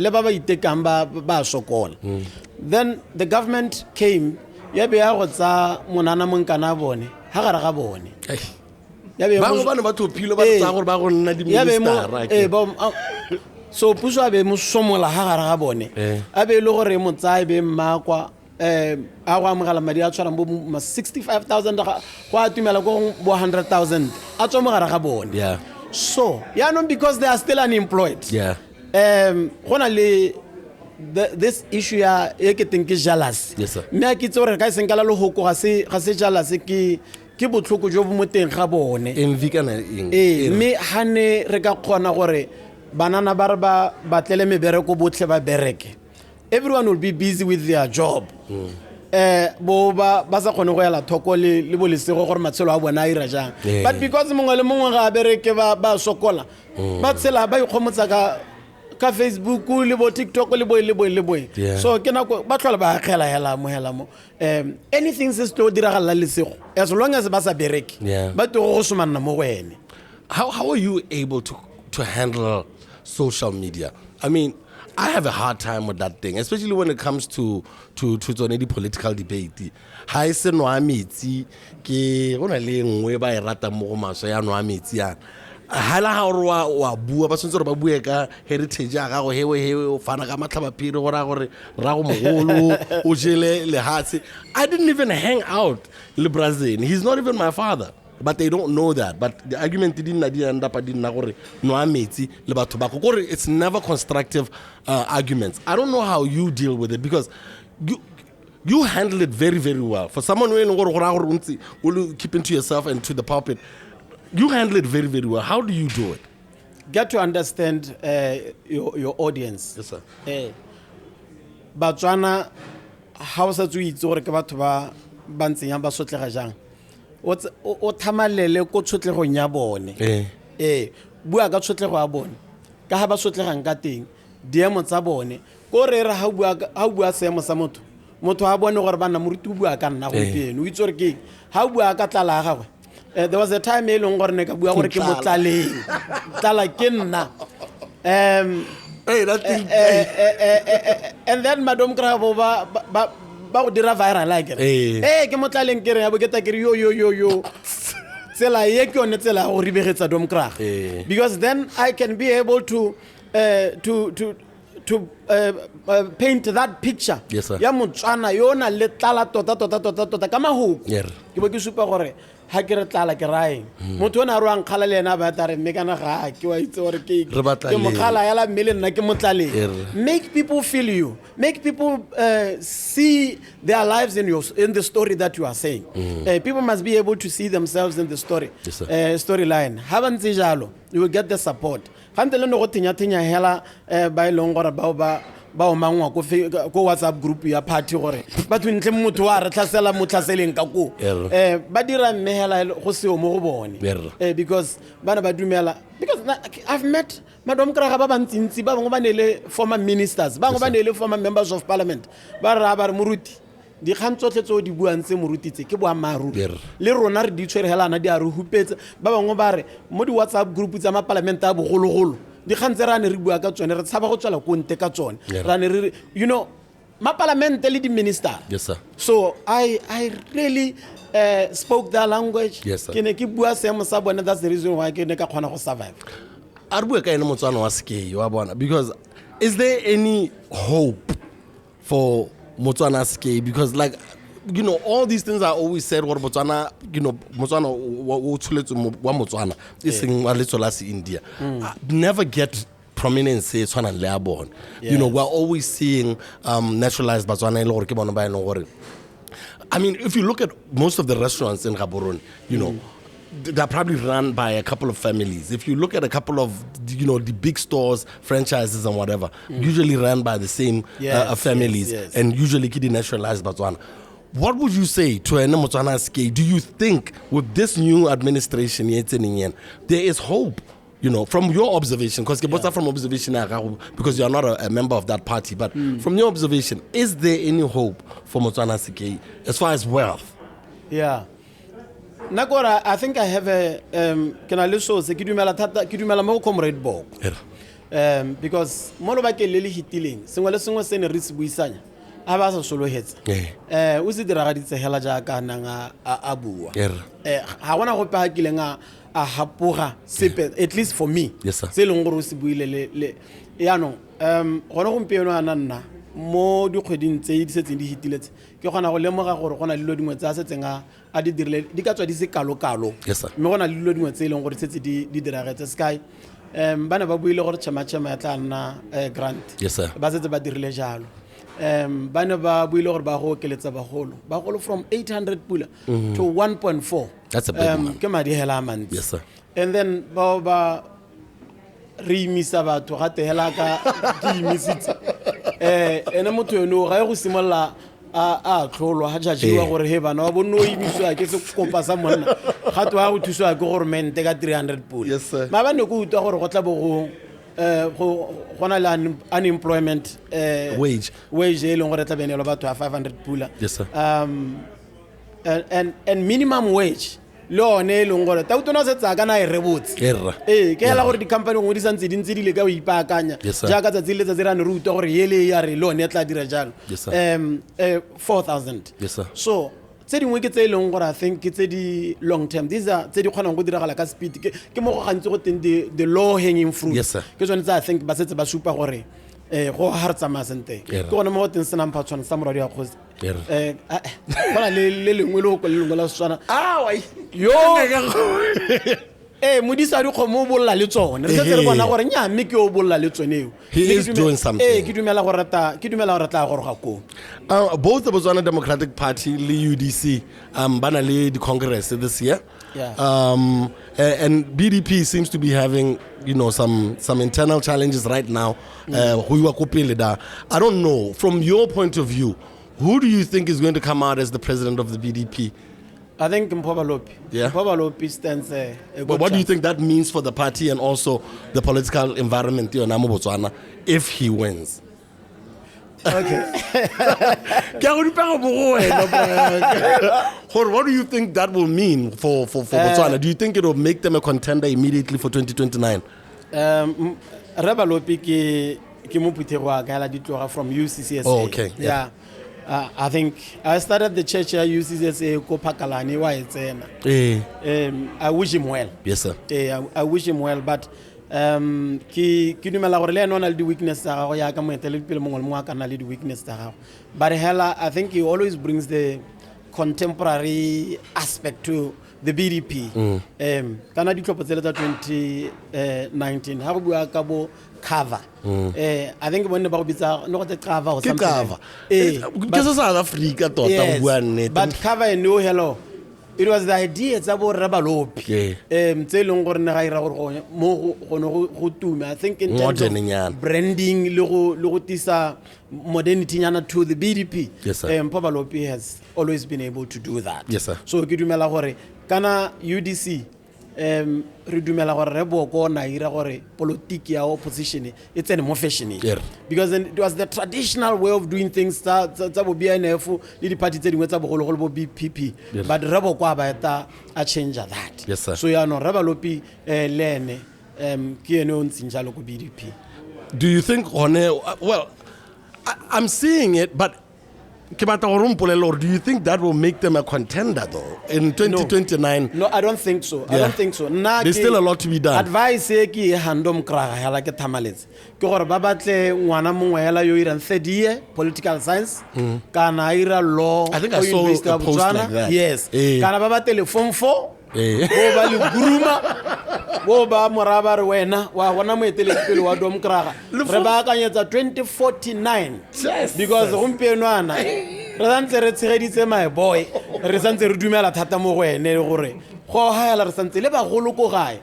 Then the government came, so puso a be mo somola ha gara ga bone a be le gore mo tsaya be mmakwa a go amogela madi a tshwarang bo 65,000 go atumela go 100,000 a tswa mo gara ga bone. So because they are still unemployed, gona le this issue ya e ke teng ke jealous. Yes, sir. Me a ke tse gore ka senkala le hoko ga se jealous ke botlhoko jo bo mo teng ga bone envy kana eng me hane re ka kgona gore banana ba batlele mebereko botlhe ba bereke. Everyone will be busy with their job. Bo ba sa kgone go yela thoko le bolesego gore matshelo a bona a ira jang. But because mongwe le mongwe ga bereke ba sokola ba tsela ba ikgomotsa ka Facebook le bo TikTok le boy. So ke nako ba tlhola ba khela hela mo anything se tlo diragala lesego as long as ba sa bereke ba to go somana mo wena. How are you able to handle social media? I mean, I have a hard time with that thing, especially when it comes to the political debate. Ha se no amitsi ke gona le ngwe ba e rata mo go maswa ya no amitsi ya hala ha wa bua ba tsentse ba bue ka heritage ya ga go hewe o fana ka matlhaba phiri gora gore ra go mogolo o jele le hatsi. I didn't even hang out le Brazil. He's not even my father. But they don't know that. But the argument didn't end up no it's never constructive arguments. I don't know how you deal with it, because you handle it very, very well. For someone who will keep into yourself and to the pulpit, you handle it very, very well. How do you do it? Get to understand your audience. Yes, sir. Batswana, how sa tsu itse gore ke batho ba bantseng ba sotlega jang. O thamalele ko tshotlego nya bone bua ka tshotlego a bone ka ha ba sotlegang ka teng diemo tsa bone ko re ha bua seemo sa motho ha bone gore bana moruti bua ka nna go teng o itse gore ke ha bua ka tlala ga gagwe. There was a time e leng gore ne ka bua gore ke motlaleng tlala ke nna and then madam Krabo ba go dira viral like ke motlaleng ke re ya bo ke ta ke yo tsela ye ke one tsela go ribegetsa dom krag, because then I can be able to paint that picture ya motswana yo na le tlala tota ka mahoko ke bo ke supa gore ha ke re tlala ke raeng motho ona ro ang khala le ena ba tare me kana ga ke wa itse gore ke mo khala ya la mmele nna ke motlale. Make people feel you, make people see their lives in the story that you are saying. People must be able to see themselves in the story storyline. Ha ba ntse jalo, you will get the support. Gante le no go tinya hela ba ilong gore ba o mangwa ko WhatsApp group ya party gore batho ntle motho wa re tlhasela motlaseleng ka ko ba dira mmehela go se o mo go bone because bana ba dumela, because I've met madam Kraga ba bantsintsi ba bangwe ba nele former ministers ba bangwe ba nele former members of parliament ba ra ba moruti di khantsotle tso di buang tse moruti tse ke boa maru le rona re di tshwere helana di a re hupetse ba bangwe ba re mo di WhatsApp group tsa ma parliament a bogologolo di khantse ra ne re bua ka tsone re tshaba go tswela ko nte ka tsone ra ne re ma parliament le di minister. Yes, sir. So I really spoke their language. Yes, sir. Ke ne ke bua seemo sa bone, that's the reason why ke ne ka kgona go survive. Because is there any hope for Botswana SK? Because like, you know, all these things are always said what Botswana, you know, Botswana this thing was India. Never get prominence say you know, we're always seeing naturalized Batswana. I mean, if you look at most of the restaurants in Gaborone, you know, they're probably run by a couple of families. If you look at a couple of, you know, the big stores, franchises and whatever, usually run by the same families, and usually kidi nationalized Botswana. What would you say to a Botswana SK? Do you think with this new administration there is hope? You know, from your observation, because from observation, because you are not a member of that party, but from your observation, is there any hope for Botswana SK as far as wealth? Yeah. Nakora, I think I have a can I listen to kidumela mo comrade bo. Because mono ba ke lele hitileng sengwe le sengwe se ne re se buisanya a ba sa solo hetsa o se dira ga ditse hela ja ka nanga a bua ha gona go pa kileng a hapoga sepe, at least for me. Yes, sir. Se leng gore o se buile le ya no gona go mpeno ana nna mo di kgweding tse di setseng di hitiletse ke gona go lemoga gore gona le lo dingwe tsa setseng a di dirile di ka tswa di se kalo Yes, sir. me gona le lo dingwe tse leng gore setse di diragetse sky bana ba buile gore chama ya tla nna grant. Yes, sir. Ba setse ba dirile jalo bana ba buile gore ba go keletsa bagolo from 800 pula to 1.4. That's a big one. Ke madi hela mantsi. Yes, sir. And then ba re imisa batho ga te hela ka di imisitse ene motho eno ga go simolla a tlholwa ha jajiwa gore he bana ba bonno imiswa ke se kopa sa monna ga to ha go thuswa ke government ka 300 pula. Yes, sir. Ma ba ne go utwa gore go tla bo go gona la unemployment wage e leng gore tla benelo batho 500 pula. Yes, sir. And minimum wage lo ne leng gore ta utona se tsa kana e rebotse ke hela gore di company ngwe di santse di ntse di le ka o ipakanya jaaka tsa tsile tsa tsira ne ruta gore yele ya re lo ne tla dira jalo 4,000. Yes, sir. So tse dingwe ke tse leng gore I think ke tse di long term, these are tse di kgonang go diragala ka speed ke mo go gantse go teng the low hanging fruit. Yes, sir. Ke tsone tsa I think ba setse ba supa gore go hartsa masente ke gone mo teng sena mphatshwana sa moradi wa khosi bona le lengwe le go le lengwe la Setswana yo modisa di kgomo bolla le tsone re setse re bona gore nya mme ke o bolla le tsone he is doing something. ke dumela gore tla gore ga ko both the Botswana Democratic Party le UDC bana le the Congress this year. And BDP seems to be having, you know, some internal challenges right now. I don't know, from your point of view, who do you think is going to come out as the president of the BDP? I think Mpobalopi. Yeah. Mpobalopi stands a good But what do you chance. think that means for the party and also the political environment in Botswana if he wins? Okay. What do you think that will mean for Botswana? Do you think it will make them a contender immediately for 2029? Rebalopi ke mo puthego ka la ditloga from UCCSA. Oh, okay. Yeah. I think I started the church at UCCSA ko Phakalane wa etsena. I wish him well. Yes, sir. I wish him well, but ki dumela gore le ena ona le di weakness tsa gago ya ka moetele pele mongwe le mongwe ka na le di weakness tsa gago, but hela I think he always brings the contemporary aspect to the BDP. Kana ditlhopho tsele tsa 2019 ha go bua ka bo cover I think bone ba go bitsa no go te cover or something. Cover ke se South Africa tota bua nnete, but cover no hello. It was the idea tsa bo Rebalopi tse leng gore ne ga ira gore mo go tuma I think in terms of branding le go tisa modernity nyana to the BDP. Yes, sir. Mpobalopi has always been able to do that. Yes, sir. So ke dumela gore kana UDC re dumela gore re bo ko na ira gore politics ya opposition it's an more fashion because it was the traditional way of doing things tsa bo BNF le di party tse dingwe tsa bogologolo bo BPP, but re bo kwa ba eta a change that. Yes, sir. So ya no Rebalopi lene ke ene o ntsinjalo ko BDP. Do you think well I'm seeing it, but do you think that will make them a contender though in 2029? No, I don't think so. I don't think so. There's still a lot to be done. Advice ke handom kraga hela ke thamaletse. Ke gore ba batle ngwana mongwe hela yo ira 3rd year political science kana ira law. I think I saw a post like that. Yes. Kana ba batle form 4. Go ba le guruma. Go ba moraba re wena wa bona moetelepele wa dom kraga. Re ba akanyetsa 2049. Because gompienwana re santse re tshegeditse my boy. Re santse re dumela thata mo go ene gore go haela re santse le ba golo ko gae.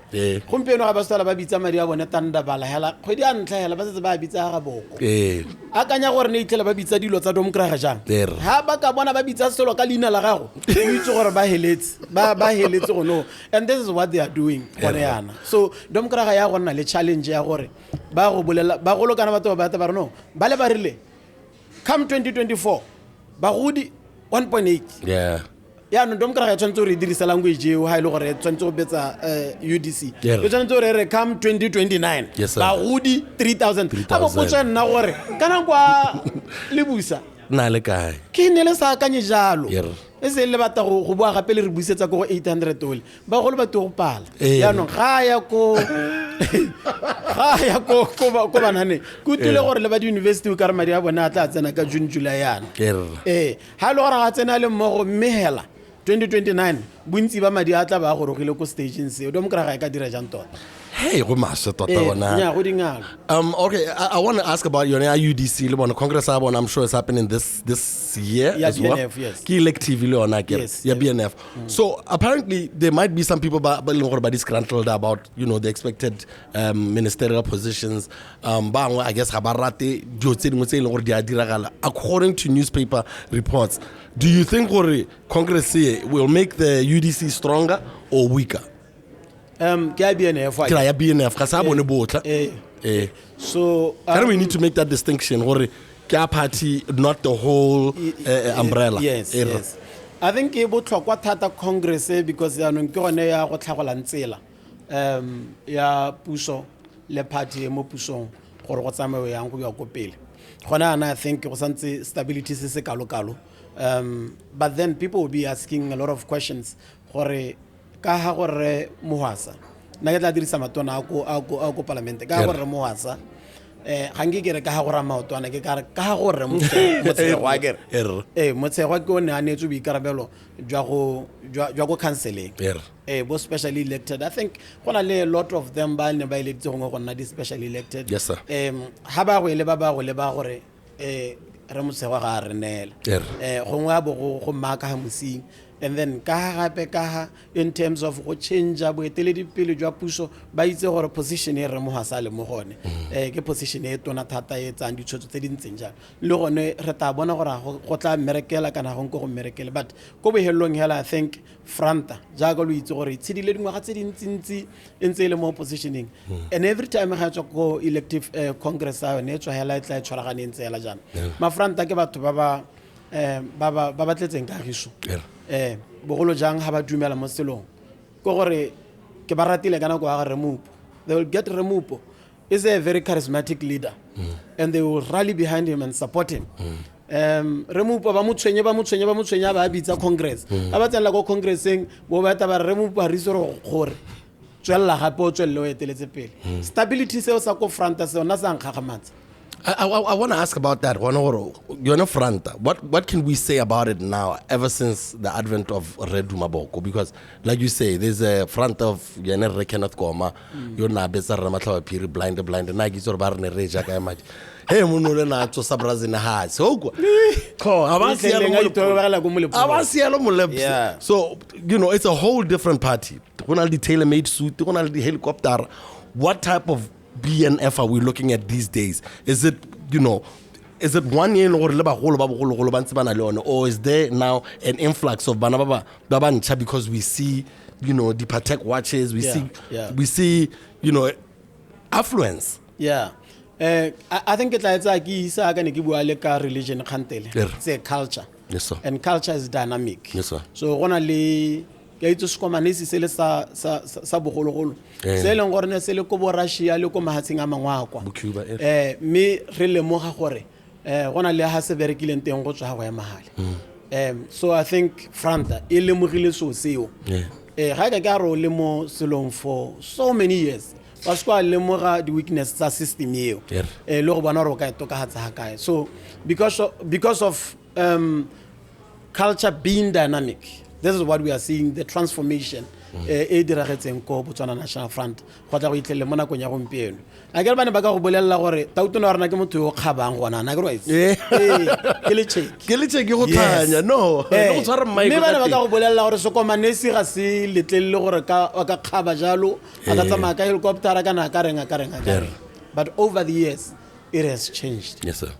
Gompieno ga ba sala ba bitsa madi a bone tanda bala hela kgwedi a ntla hela ba setse ba bitsa ga boko. Akanya gore ne itlela ba bitsa dilo tsa dom kraga jang. Ha ba ka bona ba bitsa selo ka leina la gago. O itse gore ba heletse go no. And this is what they are doing gone yana. So dom kraga ya gonna le challenge ya gore ba go bolela ba go lokana batho ba ba no ba le ba rile come 2024 ba godi 1.8 ya no dom kraga tshwantse re dirisa language e o ha ile gore tshwantse go betsa UDC o tshwantse re come 2029 ba godi 3000 abo potsa nna gore kana kwa lebusa na le kae ke ne le sa kanye jalo ese le bata go bua gape le re buisetsa go 800 tole ba go le batho go pala ya no ga ya ko banane ku tule gore le ba di university o ka re madi a bona tla tsena ka June July yana ha le gore ga tsena le mmogo mmehela 2029 bontsi ba madi a tla ba go rogile ko staging se do mo kra ga ka dira jang tota. Hey, okay, I want to ask about your UDC, Congress. I'm sure it's happening this year as well. Yes. Key elective, BNF. So apparently there might be some people disgruntled about the expected ministerial positions. I guess according to newspaper reports, do you think Congress will make the UDC stronger or weaker? BNF. So we need to make that distinction. Party, not the whole umbrella. Yes. I think it would talk what Congress because they are not going to ya puso le party mo pusong gore go tsamaye yang go ya go pele. Gona I think go santse stability se kalo. But then people will be asking a lot of questions gore ka ha gore mohasa na ke tla dirisa matona a go parlament ka gore mohasa gange ke re ka ha gore maotwana ke ka gore motsegwa ke motsegwa ke o ne a netso boikarabelo jwa go counseling bo specially elected. I think gona le a lot of them ba ne ba elected go gonna di specially elected. Yes sir. Ha ba go le ba gore re motsegwa ga re nela gongwe a bo go maka ha mosing. And then in terms of go change boeteledi pele jwa puso ba itse gore position e re mo hasale mo gone ke position e tona thata e tsang ditshotso tse dintseng jang le gone re ta bona gore go tla merekela kana go go merekela but go behelong hela I think front ja go lo itse gore tshidile dingwaga tse dintsintsi entse le mo positioning and every time ga tswa go elective congress a ne tswa hela tla tshwaragane ntse hela jana ma front ke batho ba tletseng ka giso bogolo jang ha ba dumela mo selong go gore ke ba ratile kana go aga remove they will get removed is a very charismatic leader and they will rally behind him and support him remove ba motshwenye ba bitsa congress ba tsela go congresseng bo ba ta ba remove ba risoro gore tswella gape o tswelle o eteletse pele stability se o sa ko front se ona sa nkgagamatsa. I want to ask about that. You're in front. What can we say about it now, ever since the advent of Red Maboko? Because, like you say, there's a front of Yenere Kenneth Koma, you're not better Ramatla blind, Nagis or Barne Reja. Hey, Mununa to Sabras in the heart. So, so, it's a whole different party. The tailor-made suit, the helicopter. What type of BNF are we looking at these days? Is it, is it 1 year or is there now an influx of Banaba because we see, the Patek watches, we see, affluence? Yeah. I think it's like religion, it's a culture. Yes, sir. And culture is dynamic. Yes, sir. So only se sa bogologolo se leng gore ne se le ko bo Russia le ko mahatsheng a mangwa kwa me re le moga gore gona le ha se berekileng teng go tswa go ya mahale so I think front e lemogile so seo ga ka ro le mo selong for so many years ba skwa lemoga di weakness tsa system eo le go bona ro ka tokahatsa ha kae so because of culture being dynamic, this is what we are seeing, the transformation e diragetseng ko Botswana National Front go tla go itlele mo nakong ya gompieno a ke re bana ba ka go bolella gore tautona rena ke motho yo kgabang gona na ke re ke le check go tlhanya no go tshwara mic me bana ba ka go bolella gore sekomanesi ga se letlelle gore ka kgaba jalo a ka tsamaya ka helicopter kana ka renga but over the years it has changed. Yes, sir.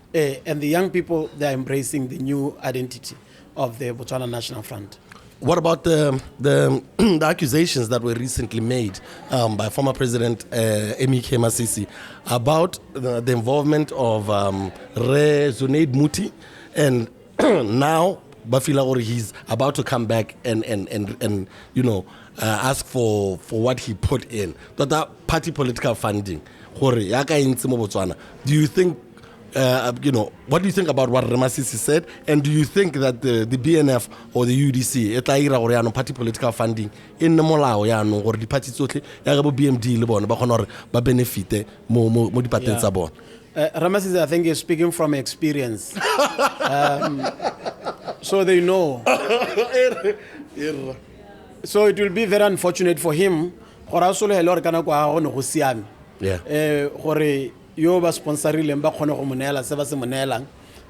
And the young people, they are embracing the new identity of the Botswana National Front. What about the accusations that were recently made by former President Emike Masisi about the involvement of Zunaid Muti, and now Bafila or he's about to come back and you know ask for what he put in that party political funding. Do you think you know, what do you think about what Masisi said, and do you think that the BNF or the UDC etla ira party political funding in the molao ya no gore di party tsotlhe ya go BMD le bona ba khona gore ba benefite mo di pateng tsa bona? Masisi, I think, is speaking from experience. So they know. So it will be very unfortunate for him gore a solo hele gore kana kwa go no go siame. Gore yo ba sponsorile ba khone go monela se ba se monelang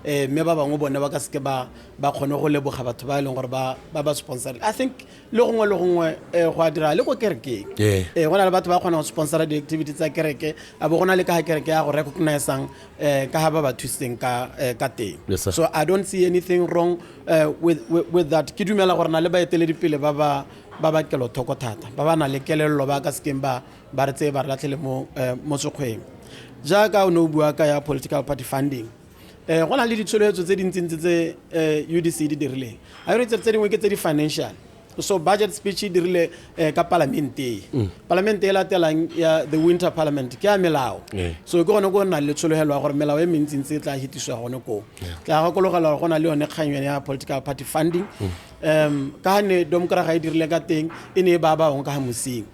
me ba bangwe bone ba ka se ke ba khone go leboga batho ba ileng gore ba sponsorile. I think le gongwe go a dira le go kereke gona le batho ba khona go sponsora di activities tsa kereke a bo gona le ka kereke ya go recognizing ka ha ba thuseng ka teng. So I don't see anything wrong with that. Ke dumela gore na le ba etele dipele ba kelo thoko thata ba na le kelello ba ka skeng ba re tse ba latlhele mo sekgweng jaaka o no bua ka ya political party funding go na le ditsholetso tse dintsintse tse UDC di dirile a re tse dingwe ke tse di financial so budget speech di dirile ka parliament e la telang ya the winter parliament ke ya melao so ke gone go na le tsholohelo gore melao e mentsintse tla hitiswa gone go tla ga kologela go na le yone kganywane ya political party funding ka ne democrat ga e dirile ka teng e ne ba go ka mosing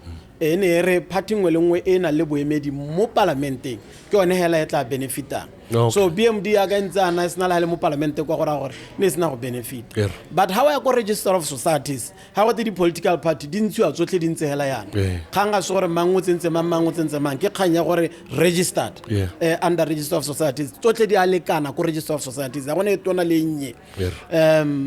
ene re party ngwe le ngwe e na le boemedi mo parlamenteng ke one hela e tla benefita so BMD ya ga ntsana sna la le mo parlamente kwa gora gore ne sna go benefit but how ya go register of societies how go di political party di ntshiwa tsotlhe di ntse hela yana khanga so gore mangwe mang ke khanya gore registered under register of societies tsotlhe di alekana ko register of societies ga gone tona le nnye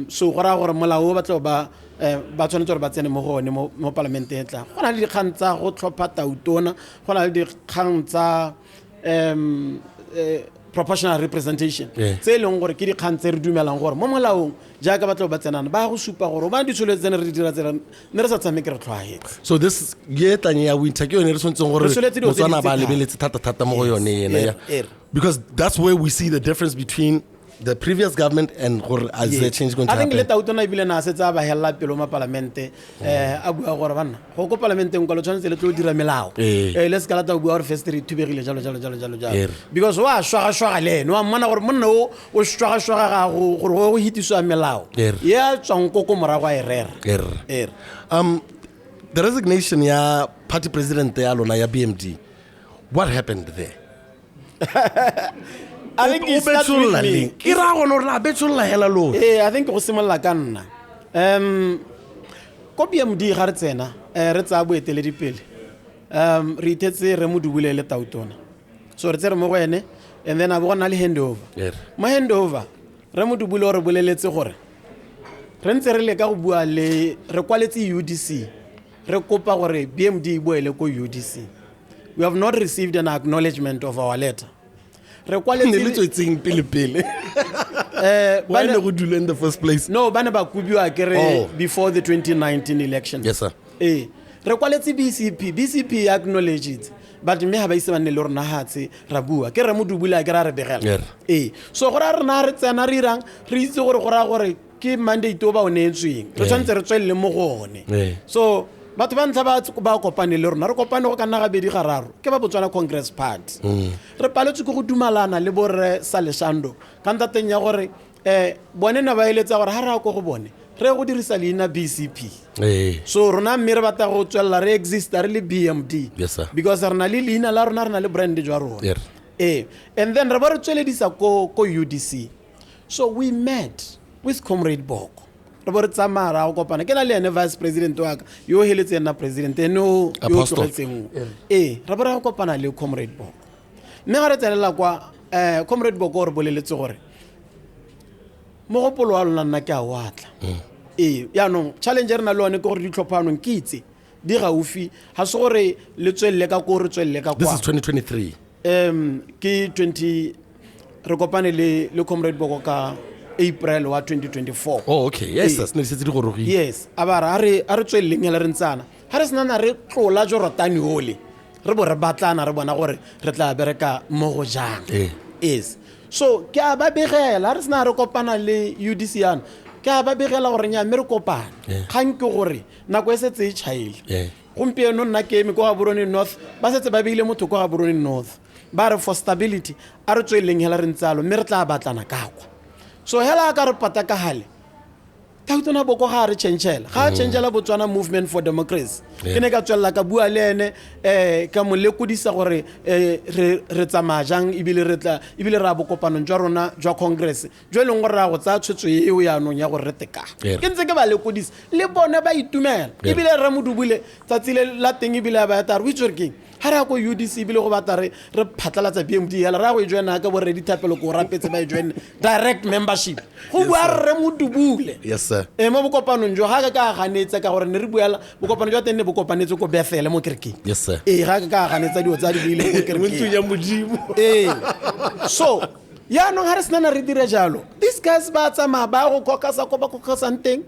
so gora gore molao ba tlo ba tshwanetse gore ba tsene mo gone mo parlamente etla gona le dikgang tsa go tlhopha tautona gona le dikgang tsa proportional representation tse leng gore ke dikgang tse re dumelang gore mo molaong jaaka batlo ba tsenana ba go supa gore ba ditsholo tse re dira tsena ne re sa tshameke re tlhwaetse so this yetlanye ya winter ke yone re tshwantseng gore Botswana ba lebeletse thata mo go yone yena because that's where we see the difference between the previous government and as the change going to happen. I think le tautona ibile na setsa ba hella pelo ma parlamente a bua gore bana go ko parlamenteng go lo tshwanetse le tlo dira melao le se ka lata bua gore first re tubegile jalo because wa shwa le no mmana gore monna o shwa ga go hitiswa melao ya tsang ko morago a error the resignation ya party president ya lona ya BMD, what happened there? I think it's not with me. I think go simolla ka nna ko BMD ga re tsena re tsa boetele dipele re itetse re mo dubule le tautona so re tsere mo go ene and then a bo gona le handover mo handover re mo dubule re boleletse gore re ntse re le ka go bua le re kwaletse UDC re kopa gore BMD boele ko UDC. We have not received an acknowledgement of our letter. Why ne go dula in the first place? No, bana ba kubiwa kere before the 2019 election. Yes, sir. Re kwaletse BCP acknowledge it, but me ha ba iseba ne le rona hatse ra bua ke re mo dubula ke ra re begela. So go ra rena re tsena re irang re itse gore ke mandate o ba o neetsweng re tshwantse re tswelle mo gone. So batho ba ntlha ba kopane le rona re kopane go ka nna gabedi gararo ke ba Botswana Congress Party re paletswe ke go dumalana le borre Saleshando ka ntateng ya gore bone na ba eletsa gore ha re go bone re go dirisa leina BCP so rona mme re batla go tswella re exist re le BMD because re na le leina la rona re na le brand jwa rona and then re ba re tsweledisa ko UDC so we met with Comrade Boko re bo re tsamara go kopana ke na le ene vice president wa ka yo heletse na president eno yo tlogetseng re bo re go kopana le Comrade Boko mme ga re tselela kwa Comrade Boko re boleletse gore mogopolo wa lona nna ke a watla ya no challenge re na le one ke gore ditlhophanong ke itse di gaufi ha se gore le tswelle ka ko re tswelle ka kwa this is 2023 ke 20 re kopane le Comrade Boko ka April wa 2024 oh okay yes ne se di gorogile yes abara a re tswelleng ya le re ntsana ha re sena re tlola jo rotani hole re bo re batlana re bona gore re tla bereka mo go jang yes so ke a ba begela re sena re kopana le UDC yana ke a ba begela gore nya me re kopana gang ke gore nako e setse e chaile gompieno nna ke eme go ga Borone North ba setse ba beile motho go ga Borone North ba re for stability a re tswelleng hela re ntsalo me re tla batlana ka kwa so hela ka re pata ka hale tautona Boko ga re changela Botswana Movement for Democracy ke ne ka tswella ka bua le ene ka mo lekudisa gore re tsamajang ibile ra bokopanong jwa rona jwa Congress jwa leng gore ra go tsa tshwetso eo ya nong ya gore re teka ke ntse ke ba lekudisa le bone ba itumela ibile re modubule tsatsile la teng ibile ba ta re witswerking ha ra go UDC bile go batla re phatlalatsa BMD ya ra go e joina ka bo ready thapelo go rapetse ba e join direct membership go bua re modubule yes sir mo bokopanong jo ga ka ganetsa ka gore ne re buela bokopano jwa teng ne bokopanetse ko Bethel mo kerkeng yes sir ga ka ganetsa dio tsa di bile mo kerkeng ntse ya modimo so ya no ha re sena re dire jalo these guys ba tsama ba go kokasa ko ba kokasang teng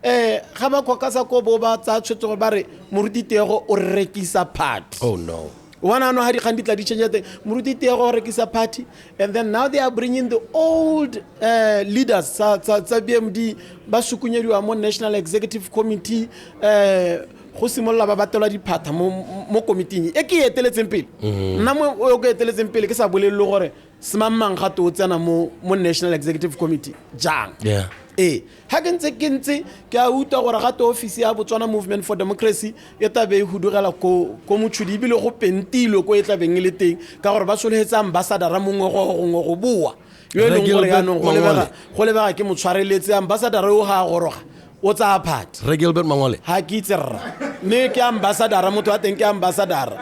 ga ba kokasa ko bo ba tsa tshwetso ba re moruti Tiego o rekisa party oh no wana no ha di khandi tla di change teng moruti Tiego o rekisa party and then now they are bringing the old leaders sa BMD ba sukunyediwa mo National Executive Committee go simolla ba batela diphata mo committee e ke eteletseng pele nna mo o ke eteletseng pele ke sa bolelelo gore semamang ga to tsena mo National Executive Committee jang ha ke ntse ke a uta gore ga to office ya Botswana Movement for Democracy e tabe go dugela ko motshudi bile go pentilo ko e tla beng le teng ka gore ba solehetsa ambassador ra mongwe go bua yo le gore ya no go lebega ke motshwareletse ambassador o ga goroga o tsa part re Gilbert Mangole ha ke itserra me ke ambassador motho wa teng ke ambassador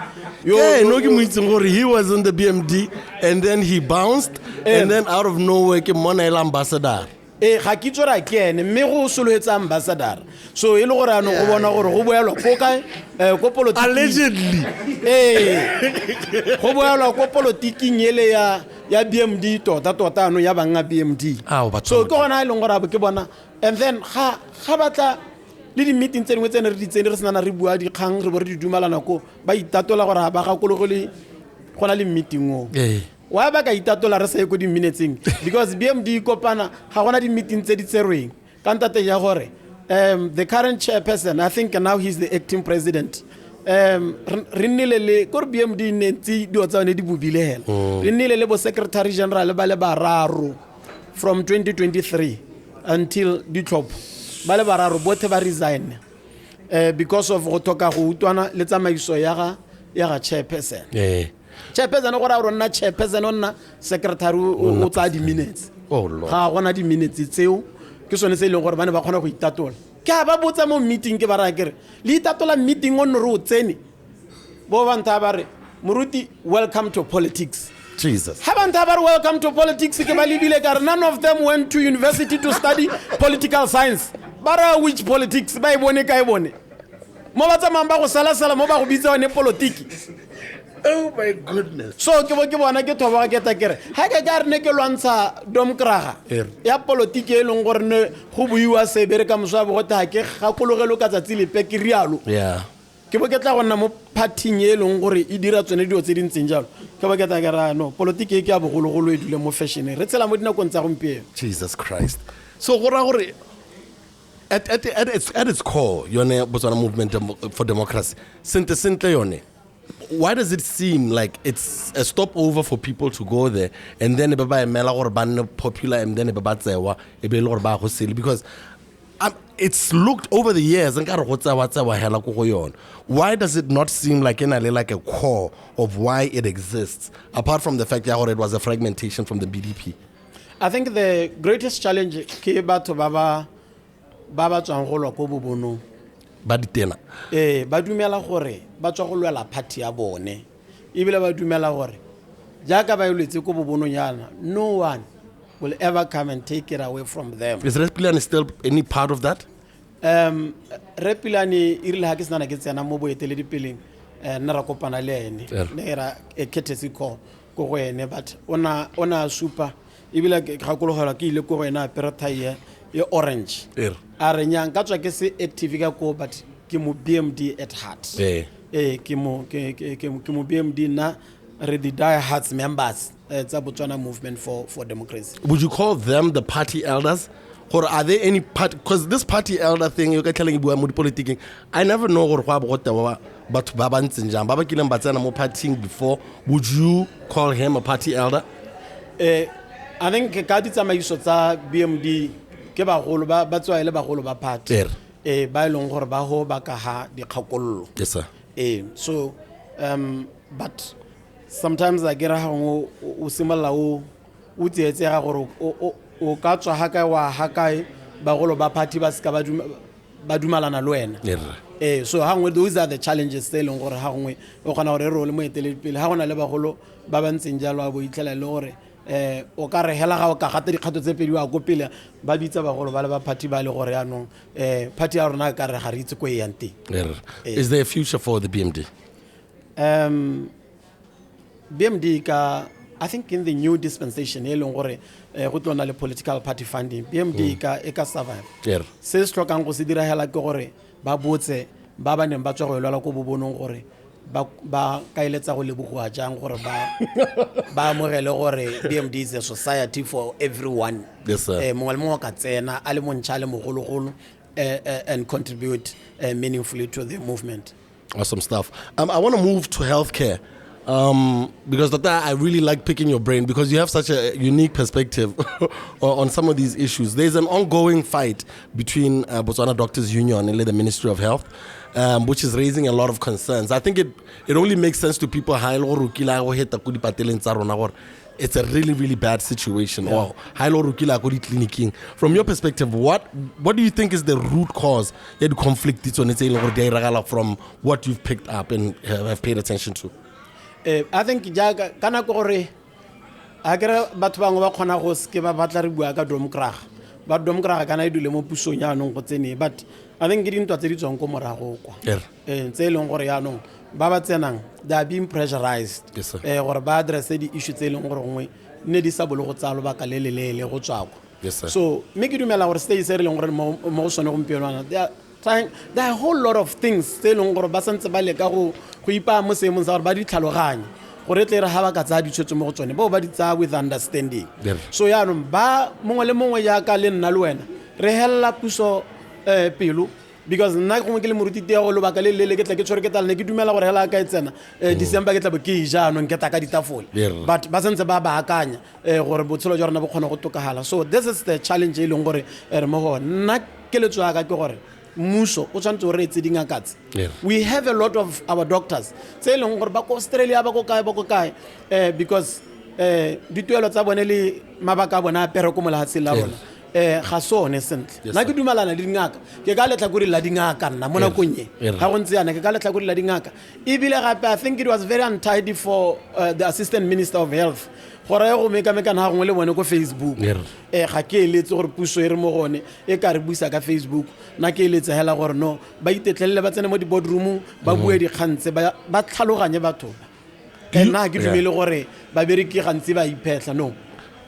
yo no ke mo itseng gore he was in the BMD and then he bounced and then out of nowhere ke mona el ambassador ga ke tsora ke ene mme go solohetsa ambassador so e le gore ano go bona gore go boelwa ko kae ko politics allegedly go boelwa ko politiking ele ya BMD tota ano ya banga BMD so ke gona e leng gore ke bona and then ga batla le di meeting tse dingwe tse ne re di tsene re sena re bua di kgang re bo re di dumalana ko ba itatola gore ba ga kologole gona le meeting o wa ba ka itatola re sa ye ko di minuteseng because BMD kopana ga gona di meeting tse di tserweng ka ntate ya gore the current chairperson I think now he's the acting president re nnile le ko BMD ne tsi dio tsa ne di bubile hela re nnile le bo secretary general ba le bararo from 2023 until ditlhop ba le bararo bothe ba resign because of go toka go utwana le tsamaiso ya ga chairperson chairperson go ra rona chairperson onna secretary o tsa di minutes ga gona di minutes tseo ke sone se ile gore bana ba khona go itatola ke ba botsa mo meeting ke ba ra kere le itatola meeting on ro tsene bo banta ba re moruti welcome to politics Jesus haven't ever welcome to politics ke ba libile ka none of them went to university to study political science bara which politics ba ibone ka ibone mo ba tsamang ba go sala mo ba go bitsa one politics oh my goodness so ke bona ke thoba ke ta kere ha ke ga re ne ke lwantsha domkraga ya politiki e leng gore ne go buiwa se bere ka moswa bo ta ke ga kologelo ka tsatsi le pe ke rialo ke bo ke tla gonna mo partying e leng gore e dira tsone dio tse dintseng jalo ke bo ke ta kera no politiki e ke ya bogologolo e dule mo fashion re tsela mo dinakong tsa gompieno Jesus Christ so go ra gore at its core, yone Botswana movement for democracy, simple yone. Why does it seem like it's a stopover for people to go there and then popular and then because it's looked over the years and why does it not seem like a core of why it exists apart from the fact that it was a fragmentation from the BDP? I think the greatest challenge ke batho baba tswang go lwa ko bobono ba ditena ba dumela gore ba tswa go lwela party ya bone ebile ba dumela gore jaaka ba iletse ko bobono yana no one will ever come and take it away from them. Is Repilani still any part of that? Repilani irile ha ke tsena ke tsena mo boetele dipeleng nna ra kopana le ene ne ra eketesi ko go ene but ona super ebile ke gakologela ke ile ko wena perataye ye orange a re nyang ka tswa ke se active ka ko but ke mo BMD at heart ke mo BMD na re the die hearts members tsa Botswana movement for democracy. Would you call them the party elders? Or are there any party, because this party elder thing you can telling you politics, I never know what but Baba Kilam Batswana mo partying before. Would you call him a party elder? I think ka ditsamaiso tsa BMD ke ba golo ba tswa ile ba golo ba party ba ilong gore ba ho ba ka ha dikgakollo. Yes sir. So but sometimes I get ha o simala o tsietsega gore o ka tswa ha kae wa ha kae ba golo ba party ba ska ba dumalana le wena. So hangwe those are the challenges tse leng gore hangwe o gona gore re le mo etele pele ha gona le ba golo ba bantseng jalo a bo itlela le gore o ka re hela ga o ka gata dikgato tse pedi wa go pele ba bitsa ba golo ba le ba party ba le gore yanong party ya rona ka re ga re itse ko e yante. Is there a future for the BMD? BMD ka I think in the new dispensation e leng gore go tlona le political party funding BMD ka e ka survive. Se se tlhokang go se dira hela ke gore ba botse ba ba neng ba tswa go lwala go bobonong gore ba kaeletsa go leboga jang gore ba mogele gore BMD is a society for everyone. Yes sir. Mongwe mo ka tsena a le montšha le mogologolo and contribute meaningfully to the movement. Awesome stuff. I want to move to healthcare. Because Dr. I really like picking your brain because you have such a unique perspective on some of these issues. There's an ongoing fight between Botswana Doctors Union and the Ministry of Health, which is raising a lot of concerns. I think it only makes sense to people. It's a really, really bad situation. From your perspective, what do you think is the root cause of conflict from what you've picked up and have paid attention to? I think jaga kana gore agera batho bangwe ba khona go se ba batla re bua ka domkraga ba domkraga kana idule mo pusong ya nong go tsene but I think ke dintwa tse di tswang ko morago kwa tse leng gore ya nong ba tsenang they are being pressurized gore ba address di issue tse leng gore ngwe ne di sa bolo go tsalo ba ka lelelele go tswako. So me ke dumela gore stay se re leng gore mo sone go mpielwana there are a whole lot of things tse leng gore ba santse ba le ka go ipa mo se mo sa gore ba di tlhaloganye gore tle re ha ba ka tsa ditshwetso mo go tsone bo ba di tsa with understanding. So ya no ba mongwe le mongwe ya ka le nna le wena re hella puso pelo because nna go ke le moruti Tiego lo ba ka le ke tla ke tshwere ke tla ne ke dumela gore hela ka etsena December ke tla be ke ja no nke ta ka ditafole but ba sentse ba akanya gore botshelo jwa rona bo kgona go tokahala. So this is the challenge e leng gore re mo go nna ke le tswa ka ke gore muso o tshwantse re etse dingakatse. We have a lot of our doctors tse leng gore ba ko Australia ba ko kae because dituelo tsa bone le mabaka bona pero ko molahatsi la bona ga sone sentle na ke dumalana le dingaka ke ka letla gore la dingaka nna mona konye ga go ntse yana ke ka letla gore la dingaka ebile gape I think it was very untidy for the assistant minister of health gore go meka na gongwe le bone ko Facebook ga ke eletse gore puso e re mo gone e ka re buisa ka Facebook na ke eletse hela gore no ba itetlelle ba tsene mo di boardroom ba bue di khantse ba tlhaloganye batho na ke dumele gore ba bereki gantsi ba iphetla no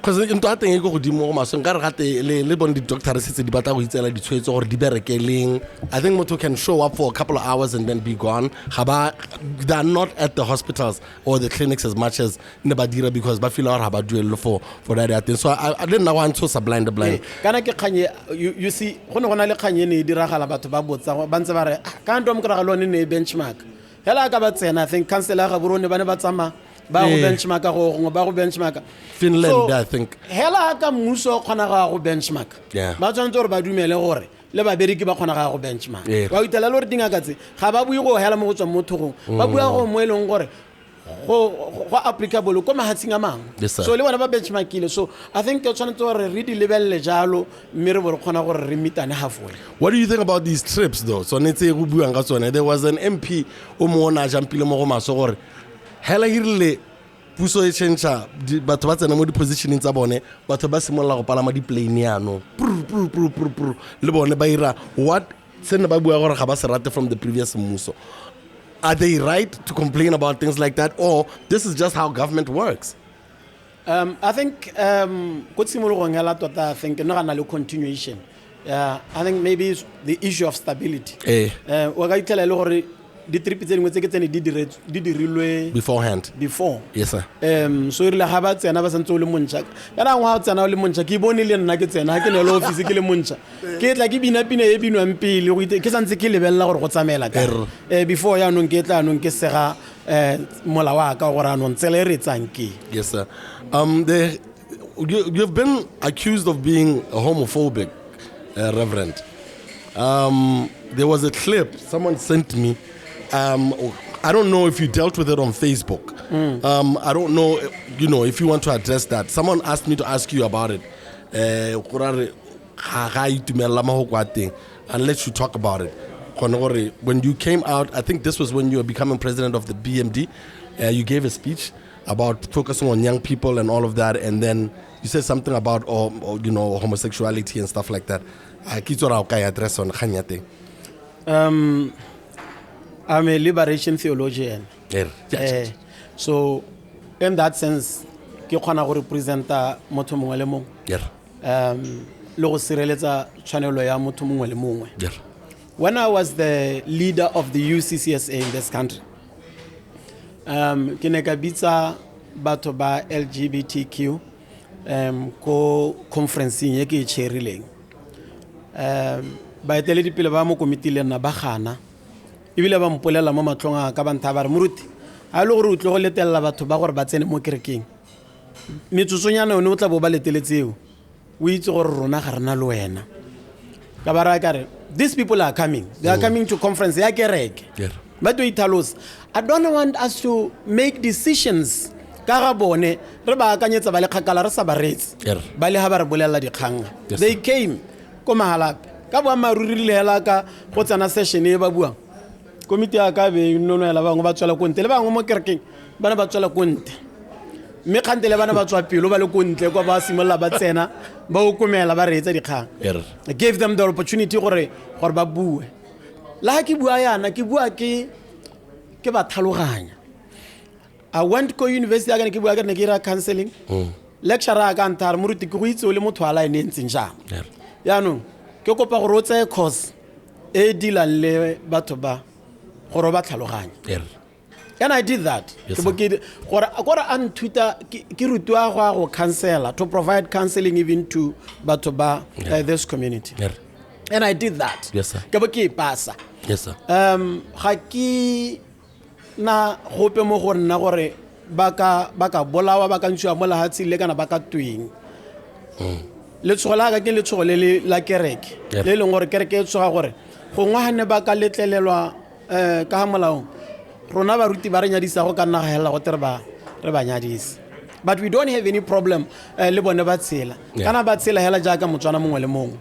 because into a teng e go godimo go maso nka re gate le bone di-doctor setse di batla go itseela ditshwetso gore di berekeleng. I think motho can show up for a couple of hours and then be gone. They are not at the hospitals or the clinics as much as ne ba dira because ba feel ha ba duello for that thing. So I didn't want to blind. Kana ke khanye you see go ne gona le khanye ne diragala batho ba botsa ba ntse ba re ka ndo mkra lo ne benchmark. Hela ka ba tsena I think councilor ga borone ba ne ba tsama ba go benchmark go ba go benchmark Finland I think hela ka mmuso khona ga go benchmark ba tsantse gore ba dumele gore le ba bereki ba khona ga go benchmark wa itela le re dinga ka tse ga ba bui go hela mo go tswa motho go ba bua go mo eleng gore go applicable ko mahatsing a mang so le bona ba benchmarkile so I think ke tshwanetse gore re di lebelle jalo mme re bo khona gore re meetane halfway. What do you think about these trips though? So netse go buang ka tsone there was an MP o mo ona jampile mo go maso gore hela hirile puso e change batho ba tsena mo di positioning tsa bone batho ba simolla go palama di plane yano le bone ba ira what sene ba bua gore ga ba se rate from the previous mmuso. Are they right to complain about things like that or this is just how government works? I think go tsimologong ya la tota I think no gana le continuation. I think maybe it's the issue of stability. Wa ga itlela le gore di trip tse dingwe tse ke tsene di dirilwe before yes sir so irile ga ba tsena ba santse o le montsha kana ngwa tsena o le montsha ke bone le nna ke tsena ke ne le office ke le montsha ke tla ke bina e binwang pele go ke santse ke lebella gore go tsamela ka before ya nong ke tla nong ke sega mola wa ka gore anong tsele re tsang ke. Yes sir you've been accused of being a homophobic reverend. There was a clip someone sent me. I don't know if you dealt with it on Facebook. I don't know, if you want to address that. Someone asked me to ask you about it. And let you talk about it. When you came out, I think this was when you were becoming president of the BMD. You gave a speech about focusing on young people and all of that, and then you said something about homosexuality and stuff like that. Address on I'm a liberation theologian. So in that sense ke khona go representa motho mongwe le mongwe le go sireletsa tshwanelo ya motho mongwe le mongwe. When I was the leader of the UCCSA in this country ke ne ka bitsa batho ba LGBTQ ko conference ye ke chairилeng ba eteledi pele ba mo committee le nna ba gana ibile ba mpolela mo matlong a ka bantha ba re moruti a le gore o tle go letella batho ba gore ba tsene mo kerekeng metsotsonyana o ne o tla bo ba leteletseo o itse gore rona ga rena le wena ka ba ra ka re these people are coming they are coming to conference ya kereke but we tell us I don't want us to make decisions ka ga bone re ba akanyetsa ba le kgakala re sa ba retse ba le ha ba re bolella dikgang they came ko mahala ka bo maruri le hela ka go tsana session e ba buang committee aka be nonela bangwe ba tswela kontle le bangwe mo kerekeng bana ba tswela kontle mme khantele bana ba tswa pelo ba le kontle kwa ba simolla ba tsena ba o komela ba reetsa dikgang I gave them the opportunity gore ba bue la ke bua yana ke bua ke ba thaloganya I went to university aga ke bua ka ne ke ra counseling lecturer aga ntar moruti ke go itse o le motho ala ene ntseng jang ya no ke kopa go rotsa course e dila le batho ba gore ba tlhaloganya and I did that gore an tuta ke rutwa go counselor to provide counseling even to batho ba this community and I did that ke bo ke pasa ga ke na hope mo go nna gore baka bolawa baka ntshwa mo lahatsi le kana baka twing le tshola ga ke le tshole la kereke le leng gore kereke e tshoga gore go ngwane baka letlelelwa ka molao rona ba ruti ba re nyadisa go ka nna ga hela go tere ba re ba nyadisa but we don't have any problem le bone ba tsela kana ba tsela hela jaaka motswana mongwe le mongwe